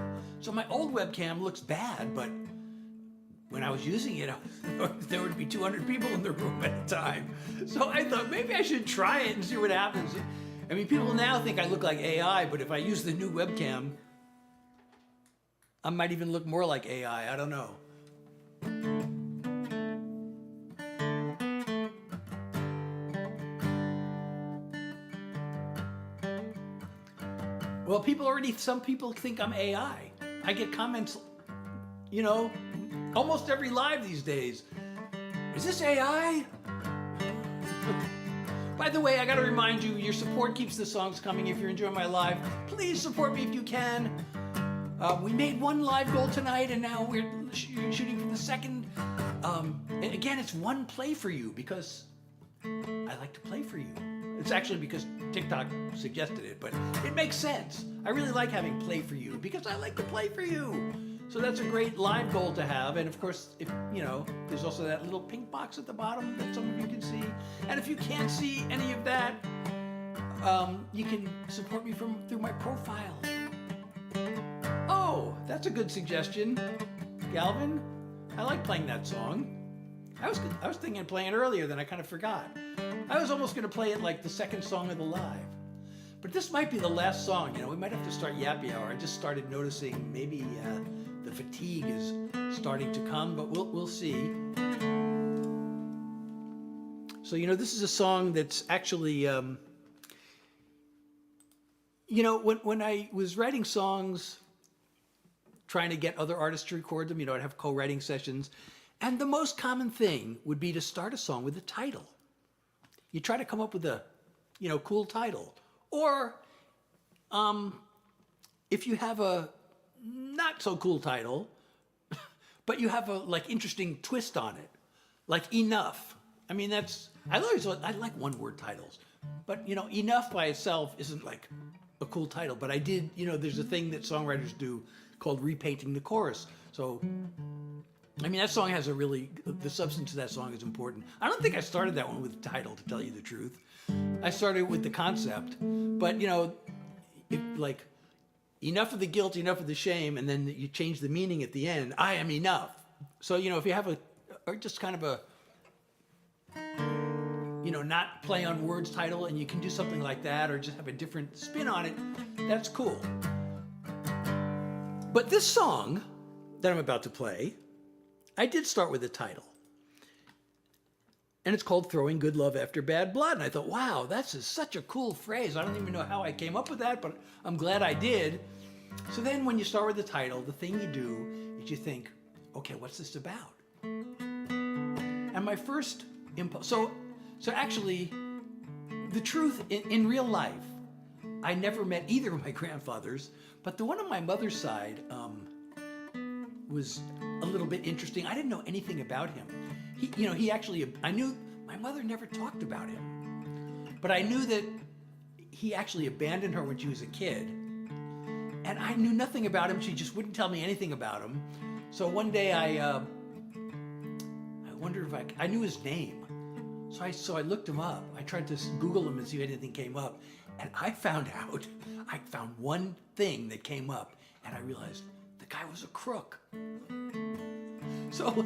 So my old webcam looks bad, but when I was using it, there would be 200 people in the room at a time. So I thought maybe I should try it and see what happens. I mean, people now think I look like AI, but if I use the new webcam, I might even look more like AI. I don't know. Well, some people think I'm AI. I get comments, almost every live these days. Is this AI? By the way, I gotta remind you, your support keeps the songs coming. If you're enjoying my live, please support me if you can. We made one live goal tonight, and now we're shooting for the second. And again, it's one play for you, because I like to play for you. It's actually because TikTok suggested it, but it makes sense. I really like having play for you because I like to play for you. So that's a great live goal to have. And of course, if there's also that little pink box at the bottom that some of you can see. And if you can't see any of that, you can support me through my profile. Oh, that's a good suggestion, Galvin. I like playing that song. I was thinking of playing it earlier, then I kind of forgot. I was almost going to play it like the second song of the live. But this might be the last song. We might have to start Yappy Hour. I just started noticing maybe the fatigue is starting to come, but we'll see. So, this is a song that's actually, when I was writing songs, trying to get other artists to record them, I'd have co-writing sessions. And the most common thing would be to start a song with a title. You try to come up with a, cool title. Or if you have a not so cool title, but you have a interesting twist on it, like Enough. I mean, I like one-word titles, but Enough by itself isn't like a cool title. But I did, there's a thing that songwriters do called repainting the chorus. So, I mean, that song has the substance of that song is important. I don't think I started that one with the title, to tell you the truth. I started with the concept, but enough of the guilt, enough of the shame, and then you change the meaning at the end. I am enough. So, if you have or just kind of a, not play on words title, and you can do something like that, or just have a different spin on it, that's cool. But this song that I'm about to play, I did start with a title. And it's called Throwing Good Love After Bad Blood. And I thought, wow, that's such a cool phrase. I don't even know how I came up with that, but I'm glad I did. So then when you start with the title, the thing you do is you think, okay, what's this about? And my first impulse, so actually, the truth, in real life, I never met either of my grandfathers, but the one on my mother's side was a little bit interesting. I didn't know anything about him. I knew my mother never talked about him, but I knew that he actually abandoned her when she was a kid. And I knew nothing about him. She just wouldn't tell me anything about him. So one day I wondered if I knew his name. So I looked him up. I tried to Google him and see if anything came up. And I found one thing that came up, and I realized the guy was a crook. So,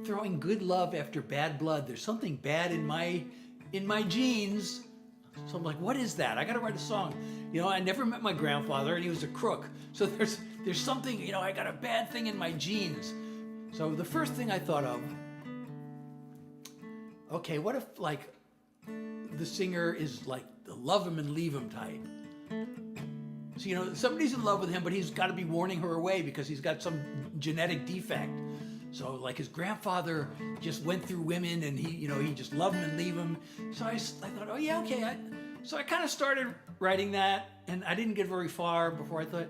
throwing good love after bad blood. There's something bad in my genes. So I'm like, what is that? I got to write a song. I never met my grandfather, and he was a crook. So there's something. I got a bad thing in my genes. So the first thing I thought of, okay, what if the singer is like the love him and leave him type? So somebody's in love with him, but he's got to be warning her away because he's got some genetic defect. So his grandfather just went through women, and he just loved him and leave him. So I thought, oh yeah, okay. So I kind of started writing that, and I didn't get very far before I thought,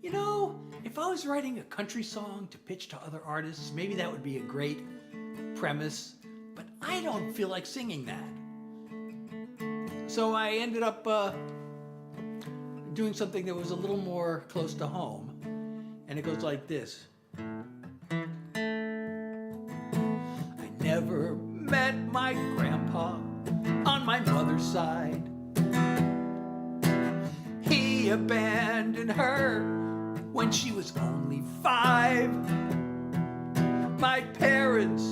if I was writing a country song to pitch to other artists, maybe that would be a great premise, but I don't feel like singing that. So I ended up doing something that was a little more close to home, and it goes like this. Never met my grandpa on my mother's side. He abandoned her when she was only 5. My parents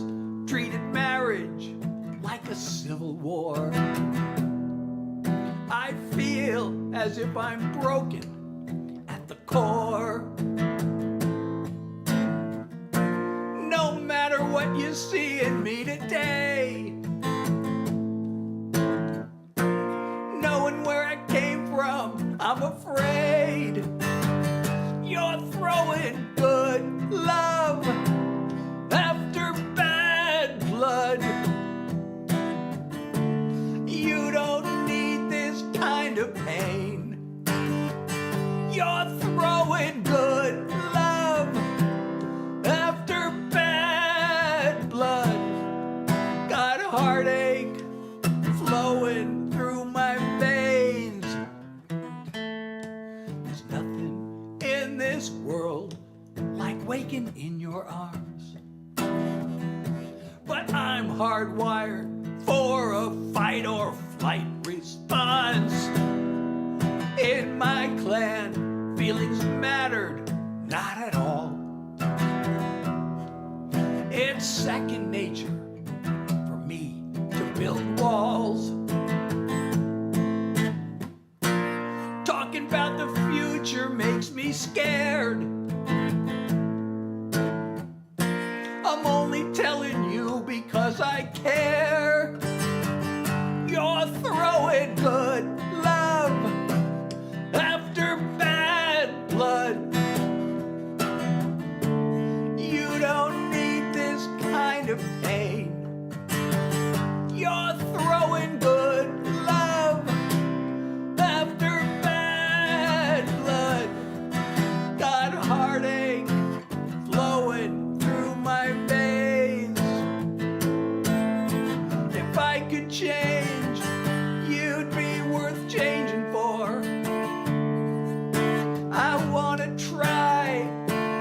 treated marriage like a civil war. I feel as if I'm broken at the core. No matter what you see in me today, knowing where I came from, I'm afraid you're throwing good love after bad blood. You don't need this kind of pain. You're throwing good love after bad blood. Got heartache flowing through my veins. There's nothing in this world like waking in your arms. But I'm hardwired for a fight or flight response. In my clan, feelings mattered not at all. It's second nature for me to build walls. Talking about the future makes me scared. I'm only telling you because I care. You're throwing good love after bad blood. You don't need this kind of pain. You're throwing good love after bad blood. Got heartache flowing through my veins. If I could change, you'd be worth changing for. I wanna try,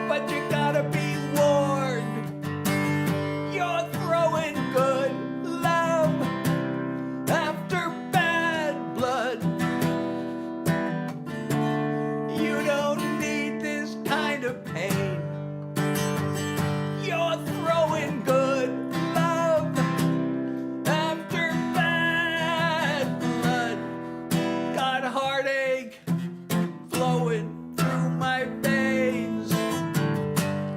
but you gotta be warned. You're throwing good love after bad blood. You don't need this kind of pain. You're throwing good love after bad blood. Got heartache flowing through my veins.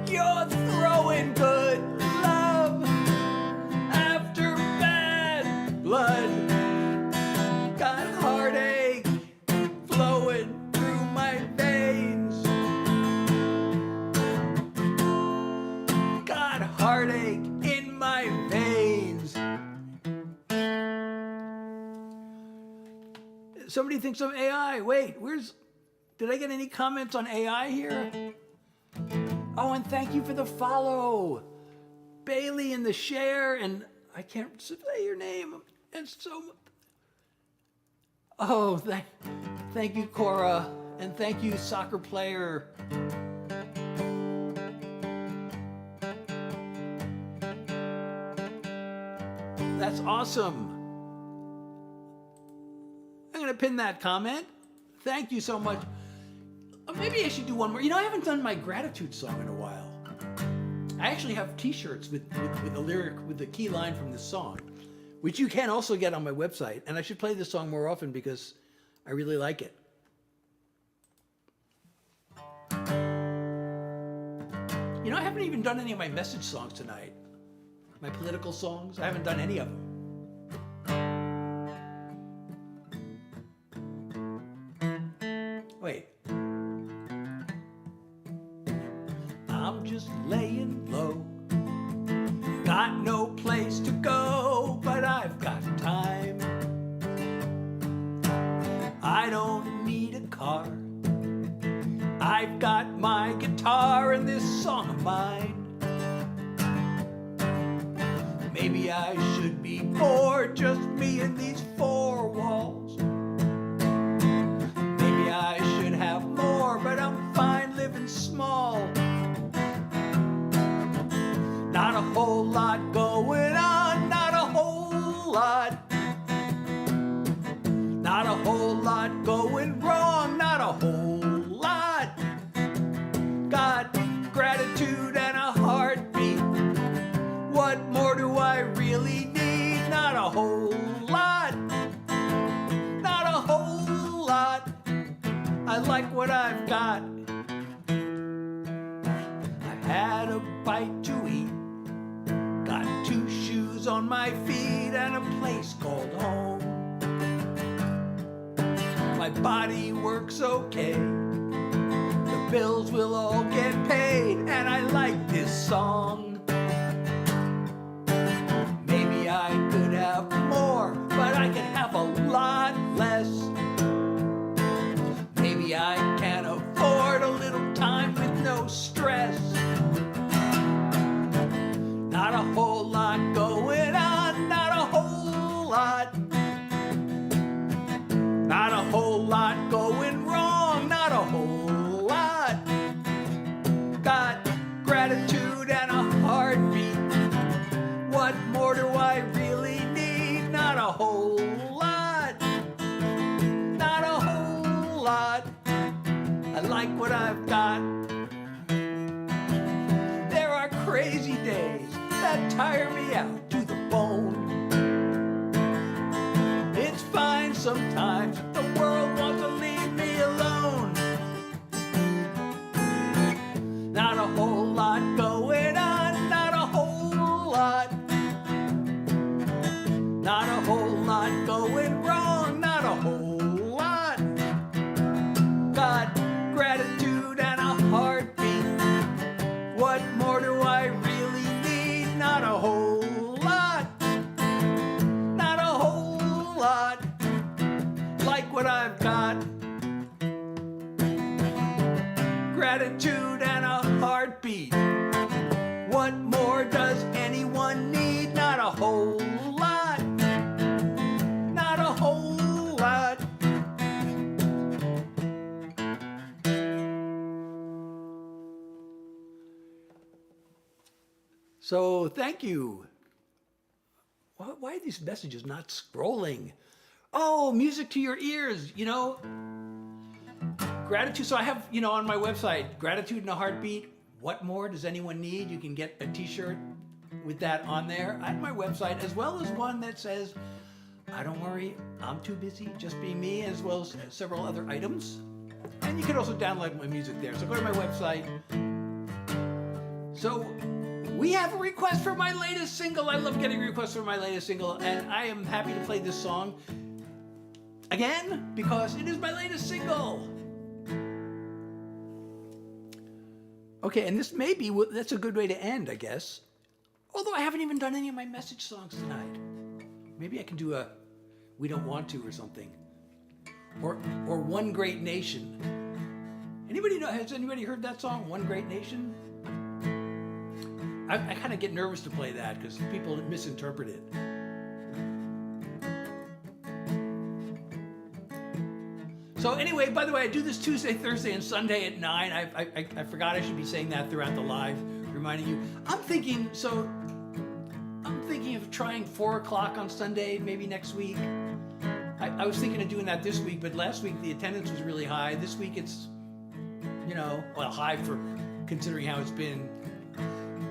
You're throwing good love after bad blood. Got heartache flowing through my veins. Got heartache in my veins. Somebody thinks I'm AI. Wait, did I get any comments on AI here? Oh, and thank you for the follow. Bailey and the share, and I can't say your name. And so, oh, thank you, Cora, and thank you, soccer player. That's awesome. I'm gonna pin that comment. Thank you so much. Maybe I should do one more. You know, I haven't done my gratitude song in a while. I actually have t-shirts with the lyric, with the key line from this song, which you can also get on my website. And I should play this song more often because I really like it. You know, I haven't even done any of my message songs tonight. My political songs, I haven't done any of them. Wait. I'm just laying low. Got no place to go, but I've got time. I don't need a car. I've got my guitar and this song of mine. Maybe I should be bored, just me and these four walls. Maybe I should have more, but I'm fine living small. Not a whole lot going on, not a whole lot. Not a whole lot going wrong, not a whole I like what I've got. I had a bite to eat, got 2 shoes on my feet and a place called home. My body works okay, the bills will all get paid, and I like this song. Maybe I could have more, but I can have a lot less. Maybe I can afford a little time with no stress. Not a whole lot going on, not a whole lot. Not a whole lot going wrong, not a whole lot. Got gratitude and a heartbeat. What more do I really need? Not a whole lot. Not a whole lot. I like what I've got. There are crazy days that tire me out to the bone. It's fine sometimes, the world wants to leave me alone. Not a whole lot going on, not a whole lot. Not a whole lot going wrong, not a whole lot. Got gratitude and a heartbeat. What more do I really need? Not a whole lot. Not a whole lot. Like what I've got. Gratitude and a heartbeat. What more does anyone need? Not a whole lot. Not a whole lot. So thank you. Why are these messages not scrolling? Oh, music to your ears, you know. Gratitude. So I have, on my website, Gratitude in a Heartbeat. What more does anyone need? You can get a t-shirt with that on there at my website, as well as one that says, I don't worry, I'm too busy, just be me, as well as several other items. And you can also download my music there. So go to my website. So we have a request for my latest single. I love getting requests for my latest single, and I am happy to play this song again because it is my latest single. Okay, and this that's a good way to end, I guess. Although I haven't even done any of my message songs tonight. Maybe I can do a We Don't Want To or something. Or One Great Nation. Has anybody heard that song, One Great Nation? I kind of get nervous to play that because people misinterpret it. So anyway, by the way, I do this Tuesday, Thursday, and Sunday at 9. I forgot I should be saying that throughout the live, reminding you. I'm thinking of trying 4 o'clock on Sunday, maybe next week. I was thinking of doing that this week, but last week the attendance was really high. This week it's, high for considering how it's been.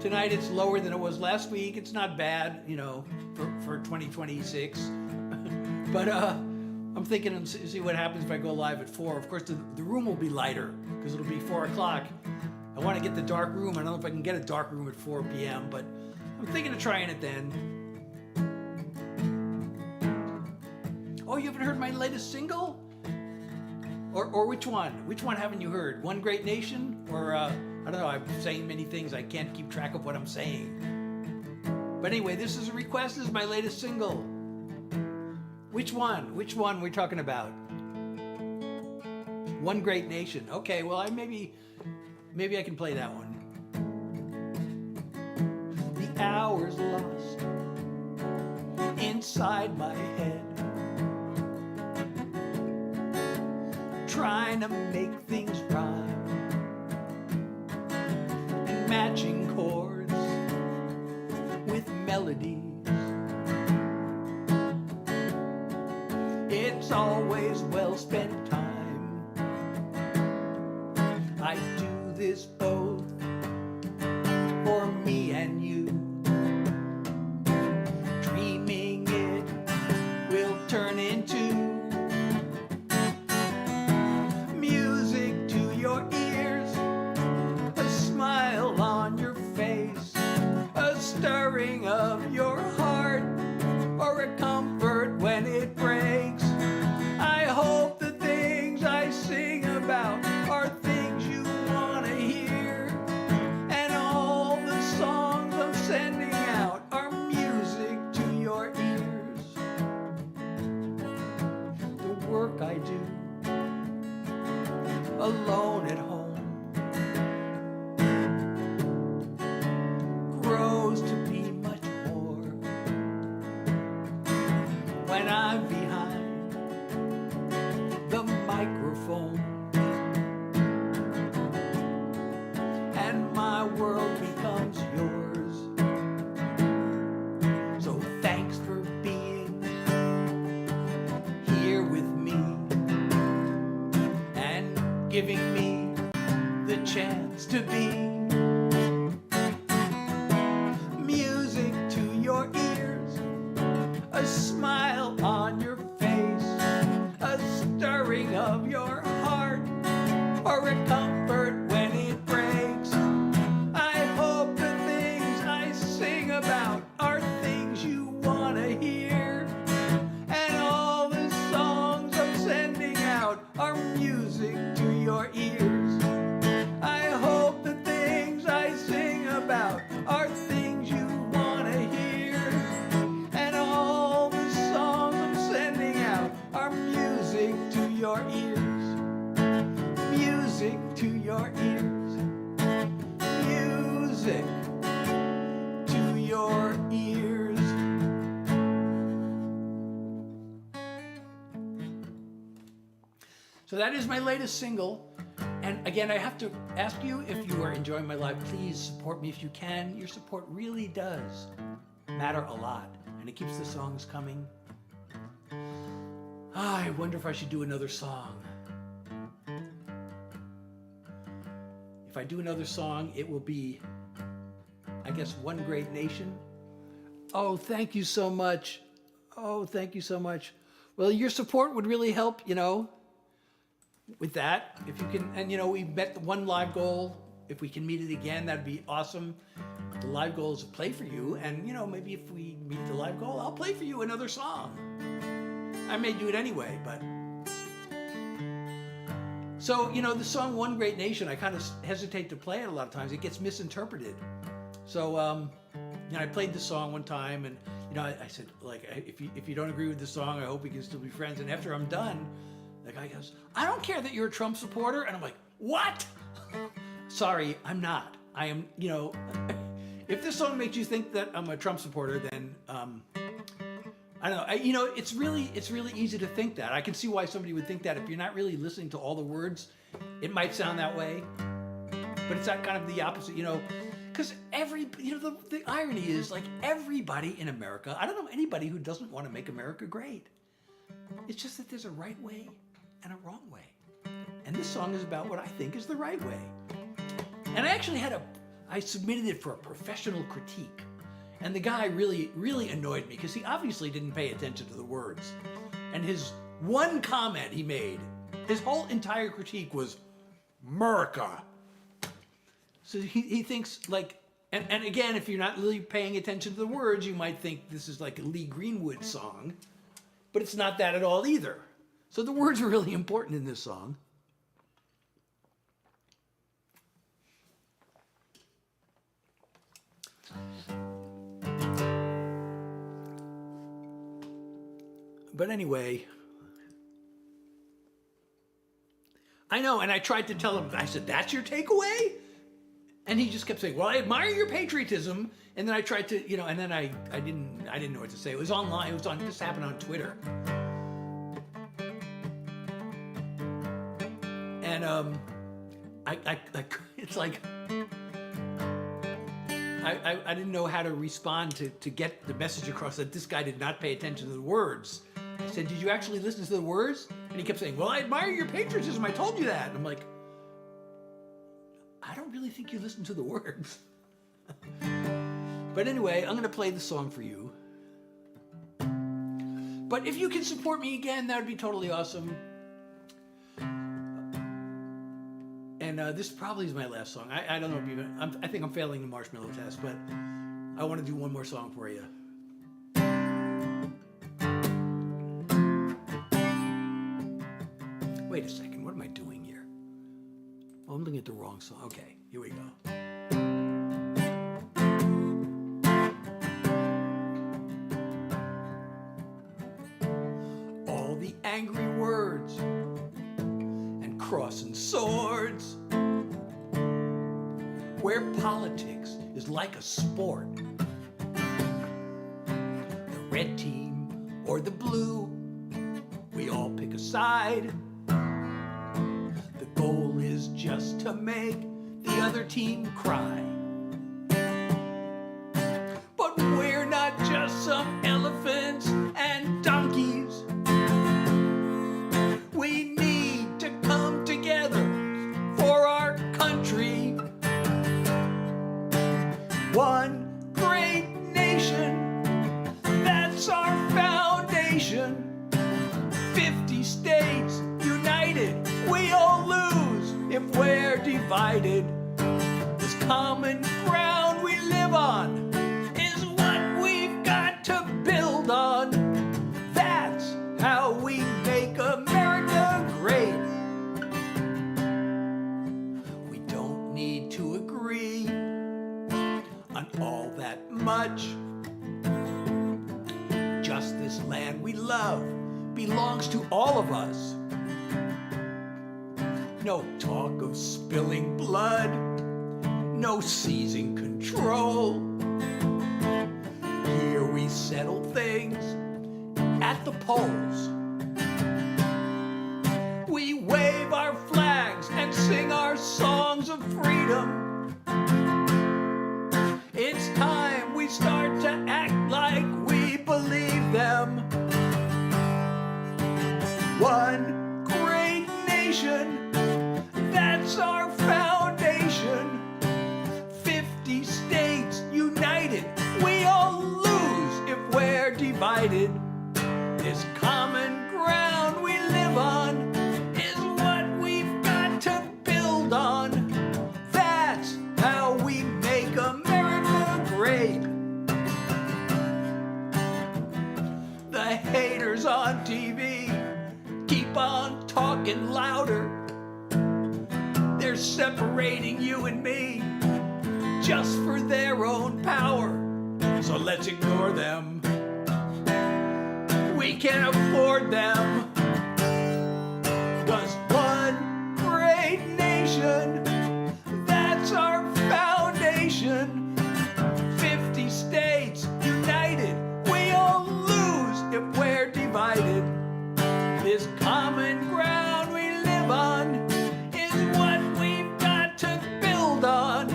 Tonight it's lower than it was last week. It's not bad, for 2026. But I'm thinking and see what happens if I go live at 4. Of course, the room will be lighter because it'll be 4 o'clock. I want to get the dark room. I don't know if I can get a dark room at 4 p.m., but I'm thinking of trying it then. Oh, you haven't heard my latest single? Or which one? Which one haven't you heard? One Great Nation? Or, I don't know, I'm saying many things. I can't keep track of what I'm saying. But anyway, this is a request. This is my latest single. Which one? Which one we're talking about? One Great Nation. Okay, well, maybe I can play that one. The hours lost inside my head, trying to make things rhyme and matching chords with melodies. It's always well spent time. I do this both for me and you, dreaming it will turn into music. alone at home, grows to be much more when I'm behind the microphone, and my world becomes yours. So thanks for being here with me and giving me the chance to be music to your ears, a smile on your face, a stirring of your heart, or a comfort when it breaks. I hope the things I sing about are things you want to hear, and all the songs I'm sending out are music to your ears. I hope the things I sing about are things you want to hear, and all the songs I'm sending out are music to your ears. Music to your ears. Music to your ears. So that is my latest single. And again, I have to ask you, if you are enjoying my live, please support me if you can. Your support really does matter a lot, and it keeps the songs coming. I wonder if I should do another song. If I do another song, it will be, I guess, One Great Nation. Oh, thank you so much. Oh, thank you so much. Well, your support would really help, with that. If you can, and we met the one live goal. If we can meet it again, that'd be awesome. The live goal is to play for you, and maybe if we meet the live goal, I'll play for you another song. I may do it anyway, but. So, the song One Great Nation, I kind of hesitate to play it a lot of times. It gets misinterpreted. So, I played the song one time, and, I said, if you don't agree with the song, I hope we can still be friends. And after I'm done, the guy goes, I don't care that you're a Trump supporter. And I'm like, what? Sorry, I'm not. I am, if this song makes you think that I'm a Trump supporter, then, I don't know. It's really easy to think that. I can see why somebody would think that. If you're not really listening to all the words, it might sound that way. But it's not kind of the opposite, because the irony is, like, everybody in America, I don't know anybody who doesn't want to make America great. It's just that there's a right way and a wrong way. And this song is about what I think is the right way. And I actually I submitted it for a professional critique. And the guy really, really annoyed me because he obviously didn't pay attention to the words. And his one comment he made, his whole entire critique was, America. So he thinks like, and again, if you're not really paying attention to the words, you might think this is like a Lee Greenwood song, but it's not that at all either. So the words are really important in this song. But anyway, I know, and I tried to tell him, I said, that's your takeaway? And he just kept saying, well, I admire your patriotism. And then I tried to, and then I didn't know what to say. It was online, this happened on Twitter. And it's like, I didn't know how to respond to get the message across that this guy did not pay attention to the words. I said, did you actually listen to the words? And he kept saying, well, I admire your patriotism. I told you that. And I'm like, I don't really think you listened to the words. But anyway, I'm going to play the song for you. But if you can support me again, that would be totally awesome. And this probably is my last song. I don't know if you've, I think I'm failing the marshmallow test, but I want to do one more song for you. Wait a second, what am I doing here? Oh, I'm looking at the wrong song. Okay, here we go. All the angry words and crossing swords, where politics is like a sport. The red team or the blue, we all pick a side. The goal is just to make the other team cry. But we're not just some elephants and donkeys. We need to come together for our country. One great nation, that's our foundation. 50 states united, we all lose if we're divided. This common ground we live on is what we've got to build on. That's how we make America great. We don't need to agree on all that much. Just this land we love belongs to all of us. No talk of spilling blood, no seizing control. Here we settle things at the polls. We wave our flags and sing our songs of freedom. It's time we start to act like we believe them. One great nation, that's our foundation. 50 states united, we all lose if we're divided. This common ground we live on is what we've got to build on. That's how we make America great. The haters on TV keep on talking louder. They're separating you and me just for their own power. So let's ignore them. We can't afford them. 'Cause one great nation, that's our foundation. 50 states united, we all lose if we're divided. This common ground we live on is what we've got to build on.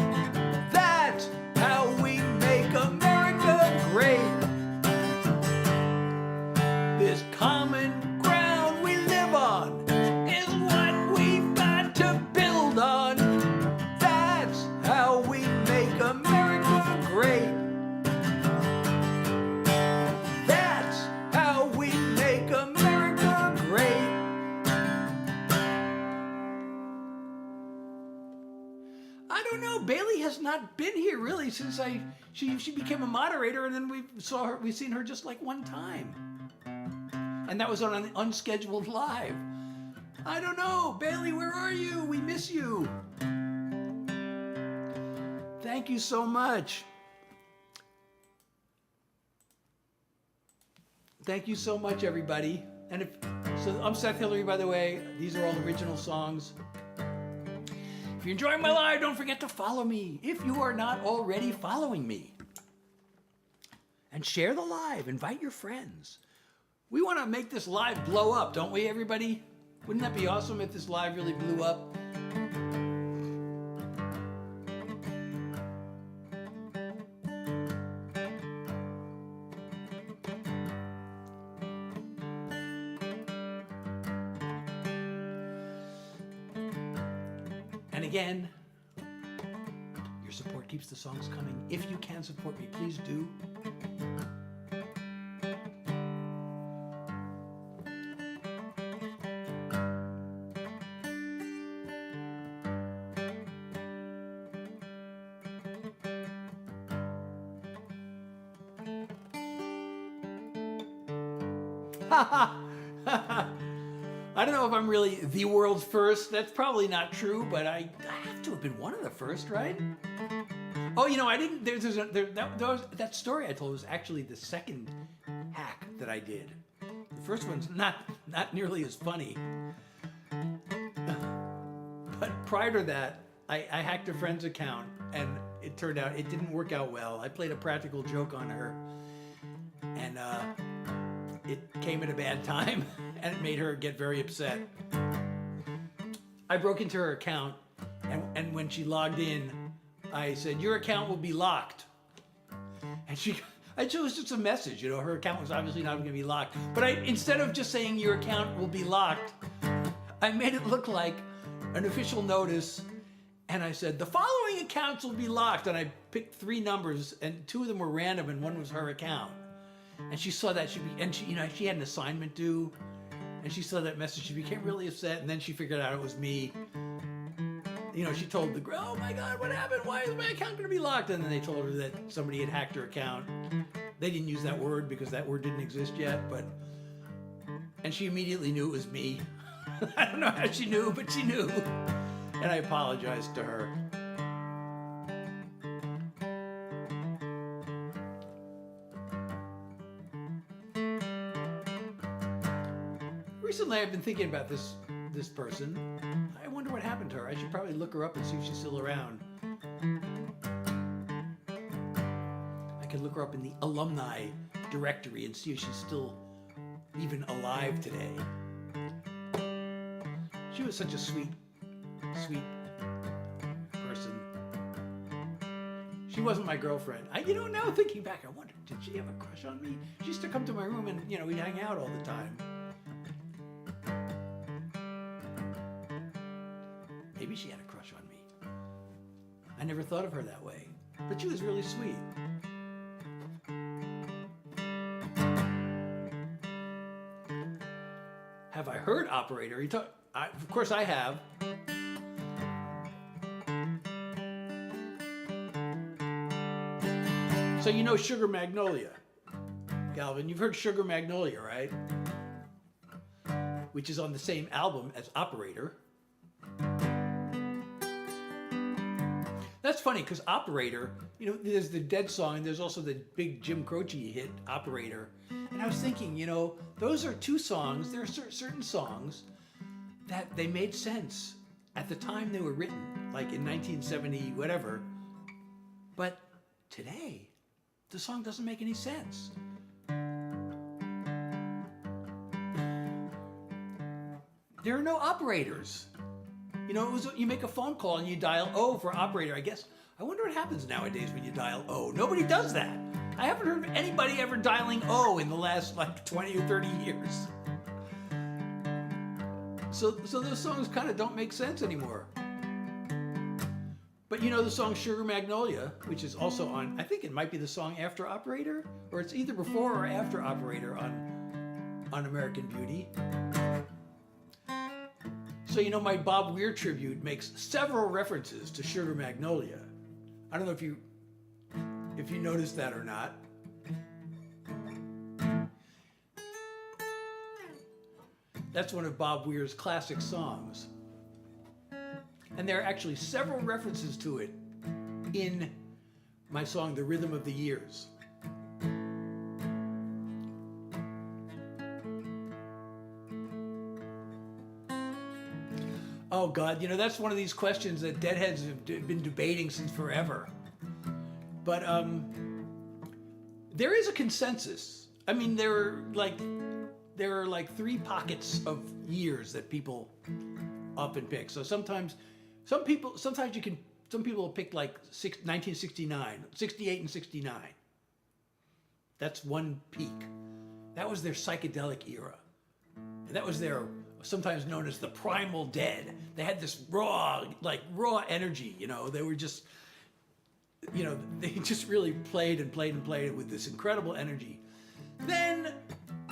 That's how we make America great. This common ground we live on is what we've got to build on. That's how we make America great. That's how we make America great. I don't know. Bailey has not been here really since she became a moderator, and then we've seen her just like one time. And that was on an unscheduled live. I don't know. Bailey, where are you? We miss you. Thank you so much. Thank you so much, everybody. And so I'm Seth Hillary, by the way. These are all original songs. If you're enjoying my live, don't forget to follow me if you are not already following me. And share the live. Invite your friends. We want to make this live blow up, don't we, everybody? Wouldn't that be awesome if this live really blew up? And again, your support keeps the songs coming. If you can support me, please do. I don't know if I'm really the world's first. That's probably not true, but I have to have been one of the first, right? Oh, you know, I didn't. That story I told was actually the second hack that I did. The first one's not nearly as funny. prior to that, I hacked a friend's account, and it turned out it didn't work out well. I played a practical joke on her, and it came at a bad time, and it made her get very upset. I broke into her account, and when she logged in, I said, "Your account will be locked." And it was just a message, her account was obviously not going to be locked. But instead of just saying your account will be locked, I made it look like an official notice. And I said, the following accounts will be locked. And I picked 3 numbers, and 2 of them were random, and 1 was her account. And she saw that, she had an assignment due, and she saw that message. She became really upset, and then she figured out it was me. She told the girl, "Oh my God, what happened? Why is my account going to be locked?" And then they told her that somebody had hacked her account. They didn't use that word because that word didn't exist yet, and she immediately knew it was me. I don't know how she knew, but she knew. And I apologized to her. Recently, I've been thinking about this person. I wonder what happened to her. I should probably look her up and see if she's still around. I could look her up in the alumni directory and see if she's still even alive today. She was such a sweet person. She wasn't my girlfriend. Now thinking back, I wonder, did she have a crush on me? She used to come to my room and, we'd hang out all the time. Maybe she had a crush on me. I never thought of her that way, but she was really sweet. Have I heard Operator? Of course I have. So Sugar Magnolia. Galvin, you've heard Sugar Magnolia, right? Which is on the same album as Operator. That's funny because Operator, there's the Dead song and there's also the big Jim Croce hit Operator. And I was thinking, those are 2 songs. There are certain songs that they made sense at the time they were written, like in 1970, whatever. But today, the song doesn't make any sense. There are no operators. You make a phone call and you dial O for operator. I wonder what happens nowadays when you dial O. Nobody does that. I haven't heard of anybody ever dialing O in the last 20 or 30 years. So those songs kind of don't make sense anymore. But the song Sugar Magnolia, which is also on, I think it might be the song after Operator, or it's either before or after Operator on American Beauty. So my Bob Weir tribute makes several references to Sugar Magnolia. I don't know if you noticed that or not. That's one of Bob Weir's classic songs. And there are actually several references to it in my song, The Rhythm of the Years. Oh God, that's one of these questions that Deadheads have been debating since forever. But there is a consensus. I mean, there are like 3 pockets of years that people often pick. So sometimes people will pick like 1969, 68 and 69. That's one peak. That was their psychedelic era. And that was their, sometimes known as the primal dead. They had this raw energy, they were just, they just really played with this incredible energy. Then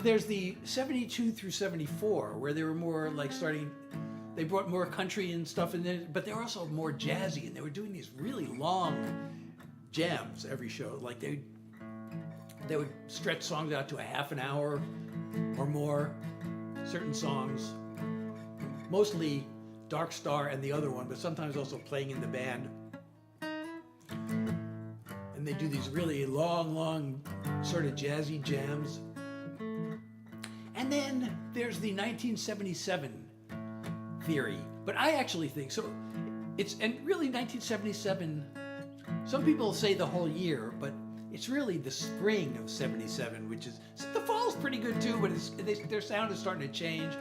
there's the 72 through 74, where they were more like they brought more country and stuff in there, but they were also more jazzy, and they were doing these really long jams every show. Like they would stretch songs out to a half an hour or more, certain songs, mostly Dark Star and the other one, but sometimes also playing in the band. And they do these really long, sort of jazzy jams. And then there's the 1977 theory. But I actually think, so and really 1977. Some people say the whole year, but it's really the spring of '77, which is the fall's pretty good too. But their sound is starting to change.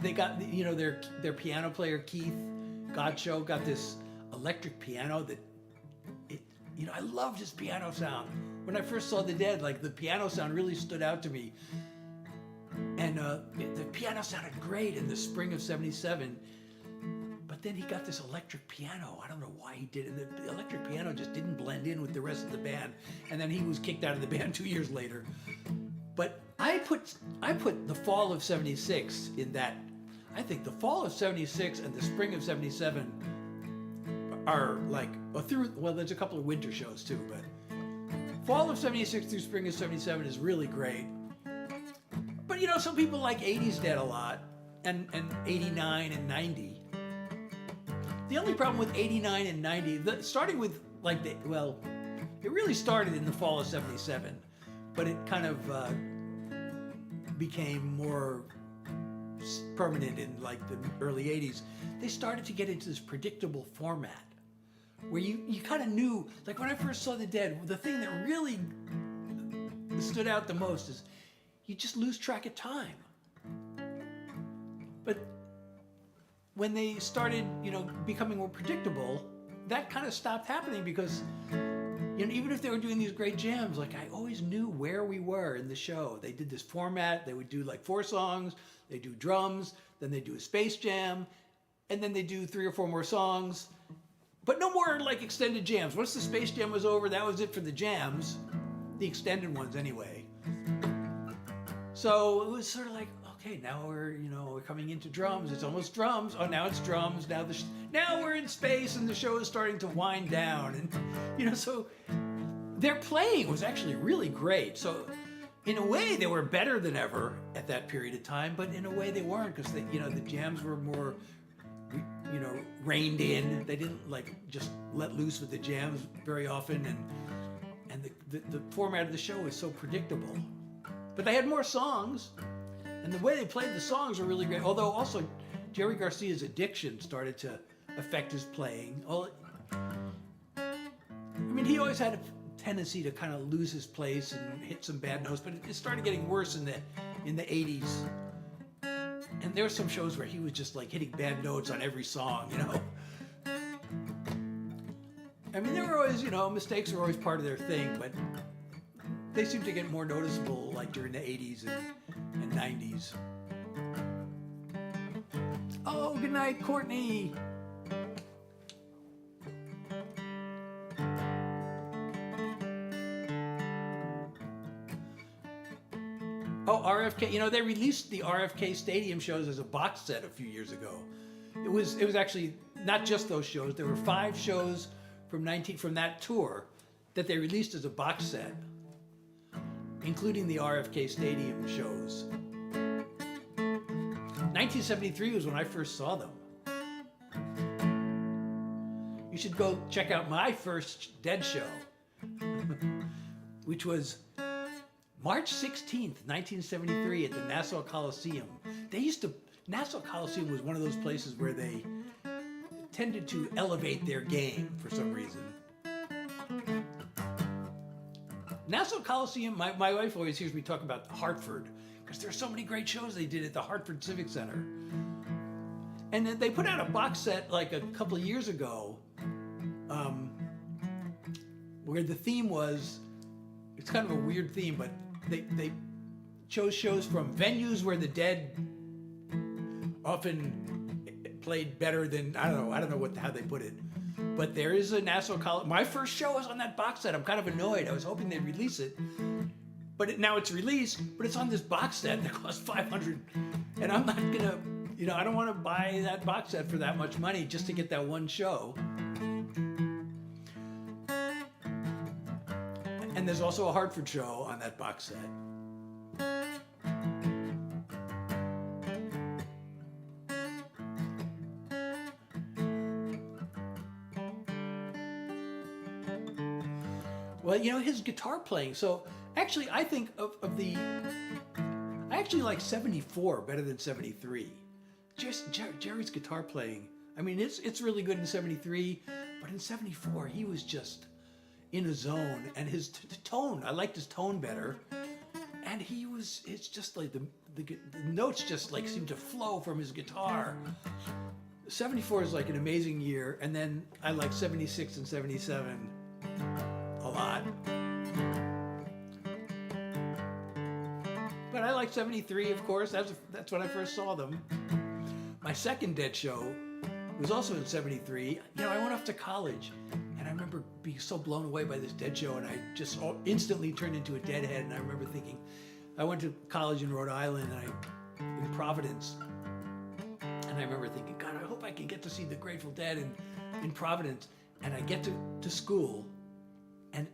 They got their piano player Keith Godchaux got this electric piano that I loved his piano sound. When I first saw the Dead, like the piano sound really stood out to me. And the piano sounded great in the spring of '77. But then he got this electric piano. I don't know why he did it. The electric piano just didn't blend in with the rest of the band. And then he was kicked out of the band 2 years later. But I put the fall of '76 in that. I think the fall of '76 and the spring of '77 are like there's a couple of winter shows too, but fall of '76 through spring of '77 is really great. But some people like '80s Dead a lot, and '89 and '90. The only problem with '89 and '90, starting with it really started in the fall of '77, but it kind of became more permanent in like the early '80s. They started to get into this predictable format where you kind of knew, like when I first saw the Dead, the thing that really stood out the most is you just lose track of time. But when they started, becoming more predictable, that kind of stopped happening because, even if they were doing these great jams, like I always knew where we were in the show. They did this format. They would do like 4 songs. They do drums. Then they do a space jam, and then they do 3 or 4 more songs, but no more like extended jams. Once the space jam was over, that was it for the jams, the extended ones anyway. So it was sort of like, okay, now we're coming into drums. It's almost drums. Oh, now it's drums. Now we're in space, and the show is starting to wind down. And so their playing was actually really great. So in a way, they were better than ever at that period of time. But in a way, they weren't because the jams were more reined in. They didn't just let loose with the jams very often, and the format of the show was so predictable. But they had more songs. And the way they played the songs were really great. Although also Jerry Garcia's addiction started to affect his playing. He always had a tendency to kind of lose his place and hit some bad notes, but it started getting worse in the 80s. And there were some shows where he was just like hitting bad notes on every song, There were always, mistakes were always part of their thing, but they seemed to get more noticeable like during the 80s and 90s. Oh, good night, Courtney. Oh, RFK. They released the RFK Stadium shows as a box set a few years ago. It was actually not just those shows. There were 5 shows from that tour that they released as a box set, including the RFK Stadium shows. 1973 was when I first saw them. You should go check out my first Dead show, which was March 16th, 1973 at the Nassau Coliseum. Nassau Coliseum was one of those places where they tended to elevate their game for some reason. Nassau Coliseum, my wife always hears me talk about Hartford, because there's so many great shows they did at the Hartford Civic Center. And then they put out a box set like a couple of years ago, where the theme was, it's kind of a weird theme, but they chose shows from venues where the Dead often played better than, I don't know how they put it. But there is a Nassau Coliseum. My first show was on that box set. I'm kind of annoyed. I was hoping they'd release it. But now it's released, but it's on this box set that costs $500. And I'm not going to, I don't want to buy that box set for that much money just to get that one show. And there's also a Hartford show on that box set. Well, his guitar playing. So actually, I think I actually like 74 better than 73. Just Jerry's guitar playing. I mean, it's really good in 73, but in 74, he was just in a zone, and his tone, I liked his tone better. And it's just like the notes just like seem to flow from his guitar. 74 is like an amazing year, and then I like 76 and 77 a lot. But I like 73, of course. That's when I first saw them. My second Dead show was also in 73. I went off to college, and I remember being so blown away by this Dead show, and I just instantly turned into a Deadhead. And I remember thinking, I went to college in Rhode Island, in Providence, and I remember thinking, God, I hope I can get to see the Grateful Dead in Providence. And I get to school, and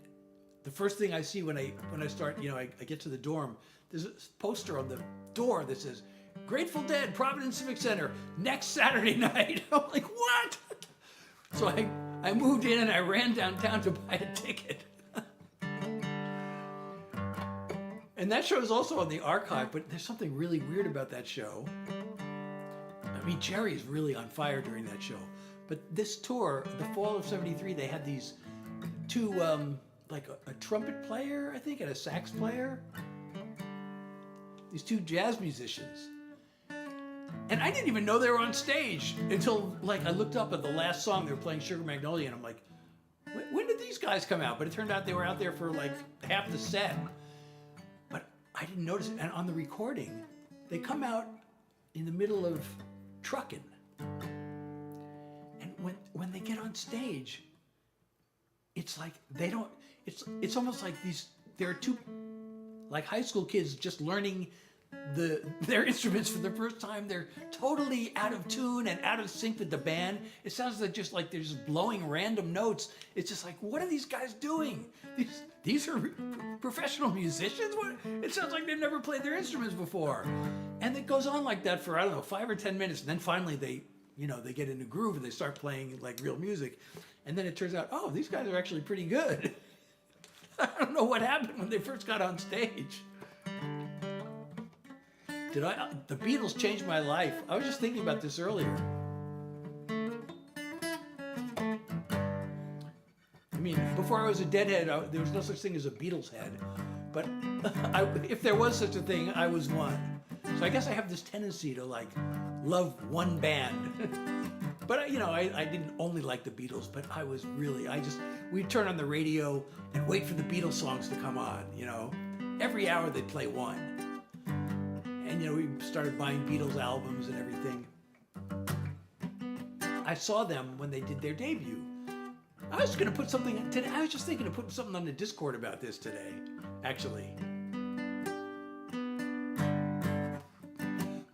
the first thing I see when I start, I get to the dorm, there's a poster on the door that says, Grateful Dead, Providence Civic Center, next Saturday night. I'm like, what? So I moved in and I ran downtown to buy a ticket. And that show is also on the archive, but there's something really weird about that show. I mean, Jerry's really on fire during that show. But this tour, the fall of 73, they had these two, like a trumpet player, I think, and a sax player. These two jazz musicians. And I didn't even know they were on stage until, like, I looked up at the last song. They were playing Sugar Magnolia, and I'm like, when did these guys come out? But it turned out they were out there for, like, half the set. But I didn't notice it. And on the recording, they come out in the middle of Truckin'. And when they get on stage, it's like they don't, it's almost like there are two, like, high school kids just learning their instruments for the first time. They're totally out of tune and out of sync with the band. It sounds like they're just blowing random notes. It's just like, what are these guys doing? These are professional musicians? What? It sounds like they've never played their instruments before. And it goes on like that for, I don't know, 5 or 10 minutes. And then finally they get in a groove and they start playing like real music. And then it turns out, oh, these guys are actually pretty good. I don't know what happened when they first got on stage. The Beatles changed my life. I was just thinking about this earlier. I mean, before I was a Deadhead, there was no such thing as a Beatles head. But if there was such a thing, I was one. So I guess I have this tendency to, like, love one band. But, I didn't only like the Beatles, but we'd turn on the radio and wait for the Beatles songs to come on, Every hour they'd play one. And, we started buying Beatles albums and everything. I saw them when they did their debut. I was going to put something today. I was just thinking of putting something on the Discord about this today, actually.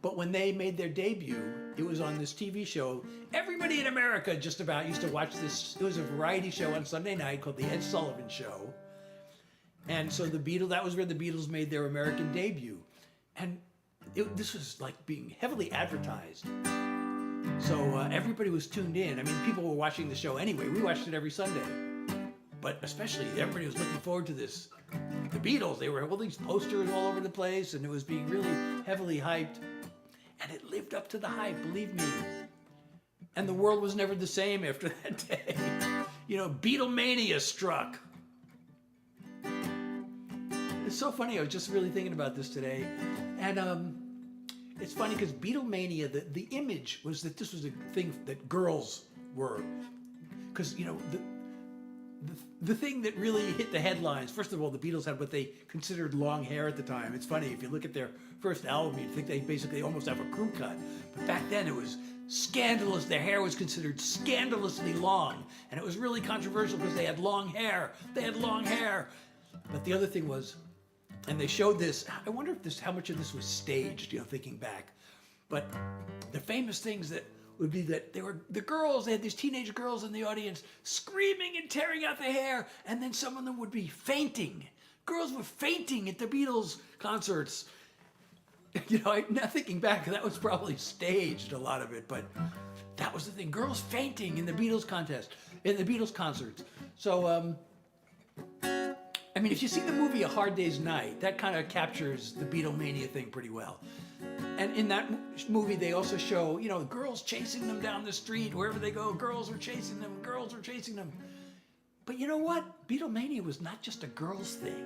But when they made their debut, it was on this TV show. Everybody in America just about used to watch this. It was a variety show on Sunday night called The Ed Sullivan Show. And so that was where the Beatles made their American debut. And this was like being heavily advertised. So everybody was tuned in. I mean, people were watching the show anyway. We watched it every Sunday. But especially, everybody was looking forward to this. The Beatles, they were all these posters all over the place, and it was being really heavily hyped. And it lived up to the hype, believe me. And the world was never the same after that day. Beatlemania struck. It's so funny. I was just really thinking about this today. And it's funny because Beatlemania, the image was that this was a thing that girls were. Because, the thing that really hit the headlines, first of all, the Beatles had what they considered long hair at the time. It's funny, if you look at their first album, you'd think they basically almost have a crew cut. But back then it was scandalous. Their hair was considered scandalously long. And it was really controversial because they had long hair. But the other thing was, and they showed this, I wonder how much of this was staged, thinking back. But the famous things that would be that they had these teenage girls in the audience screaming and tearing out their hair, and then some of them would be fainting. Girls were fainting at the Beatles concerts. Now thinking back, that was probably staged, a lot of it, but that was the thing. Girls fainting in the Beatles concerts. So, if you see the movie A Hard Day's Night, that kind of captures the Beatlemania thing pretty well. And in that movie, they also show, you know, girls chasing them down the street. Wherever they go, girls are chasing them, girls are chasing them. But you know what? Beatlemania was not just a girls thing.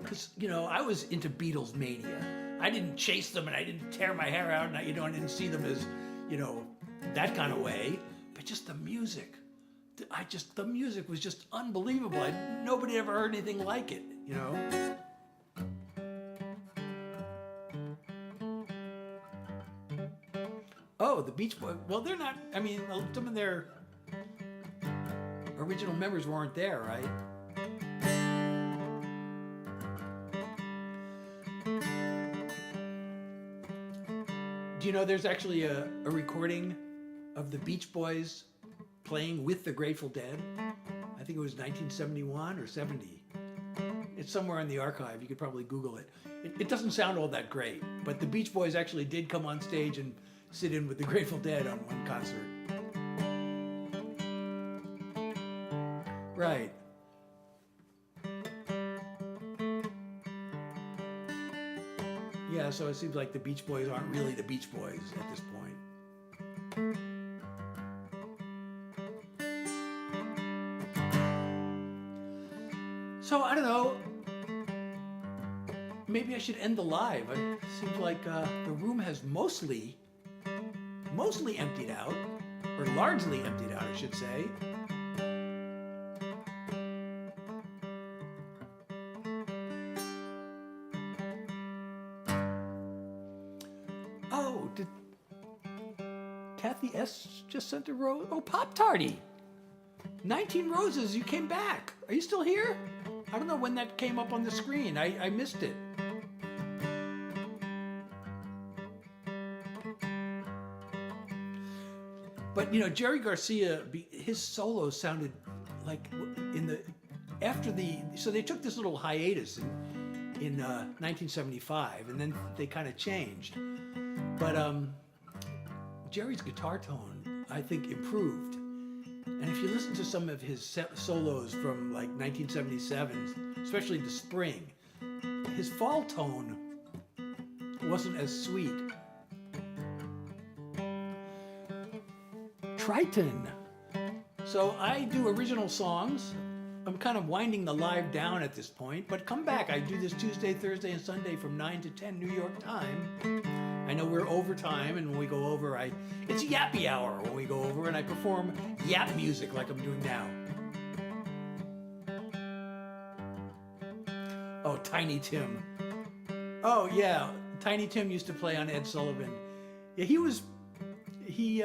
Because, you know, I was into Beatles mania. I didn't chase them and I didn't tear my hair out and I didn't see them as, you know, that kind of way. But just the music. The music was just unbelievable. Nobody ever heard anything like it, you know? Oh, the Beach Boys. Well, they're not, I mean, some of their original members weren't there, right? Do you know there's actually a recording of the Beach Boys playing with the Grateful Dead? I think it was 1971 or 70. It's somewhere in the archive. You could probably Google it. It doesn't sound all that great, but the Beach Boys actually did come on stage and sit in with the Grateful Dead on one concert. Right. Yeah, so it seems like the Beach Boys aren't really the Beach Boys at this point. So, I don't know. Maybe I should end the live. It seems like the room has mostly emptied out, or largely emptied out, I should say. Oh, did Kathy S. just sent a rose? Oh, Pop Tardy. 19 roses, you came back. Are you still here? I don't know when that came up on the screen. I missed it. But, you know, Jerry Garcia, his solos sounded like so they took this little hiatus in 1975, and then they kind of changed. But Jerry's guitar tone, I think, improved. And if you listen to some of his solos from like 1977, especially the spring, his fall tone wasn't as sweet. Triton. So I do original songs. I'm kind of winding the live down at this point, but come back. I do this Tuesday, Thursday, and Sunday from 9 to 10 New York time. I know we're over time, and when we go over, it's yappy hour when we go over, and I perform yap music like I'm doing now. Oh, Tiny Tim. Oh, yeah. Tiny Tim used to play on Ed Sullivan. Yeah, he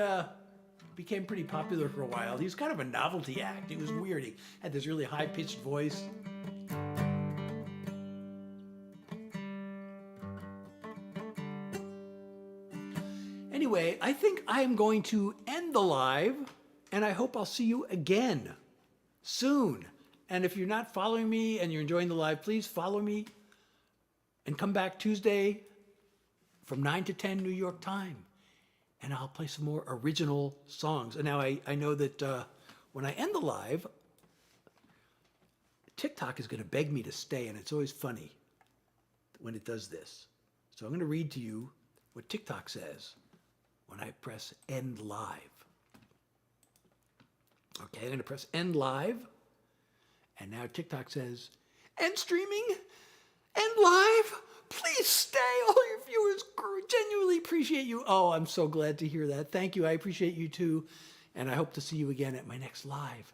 became pretty popular for a while. He was kind of a novelty act. It was weird. He had this really high-pitched voice. Anyway, I think I am going to end the live, and I hope I'll see you again soon. And if you're not following me and you're enjoying the live, please follow me and come back Tuesday from 9 to 10 New York time. And I'll play some more original songs. And now I know that when I end the live, TikTok is going to beg me to stay, and it's always funny when it does this. So I'm going to read to you what TikTok says when I press End Live. Okay, I'm going to press End Live. And now TikTok says, End streaming, End Live. Please stay. All your viewers genuinely appreciate you. Oh, I'm so glad to hear that. Thank you. I appreciate you too. And I hope to see you again at my next live.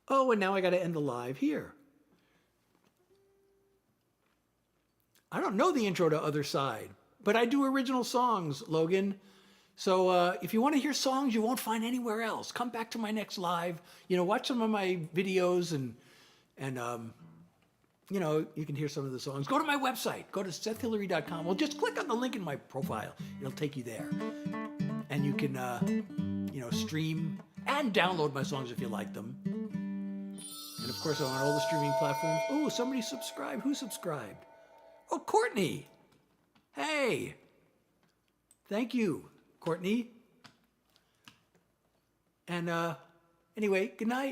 Oh, and now I got to end the live here. I don't know the intro to Other Side, but I do original songs, Logan. So if you want to hear songs you won't find anywhere else, come back to my next live. You know, watch some of my videos and you know, you can hear some of the songs. Go to my website. Go to SethHillary.com. Well, just click on the link in my profile. It'll take you there. And you can, you know, stream and download my songs if you like them. And, of course, I'm on all the streaming platforms. Oh, somebody subscribed. Who subscribed? Oh, Courtney. Hey. Thank you, Courtney. And anyway, good night.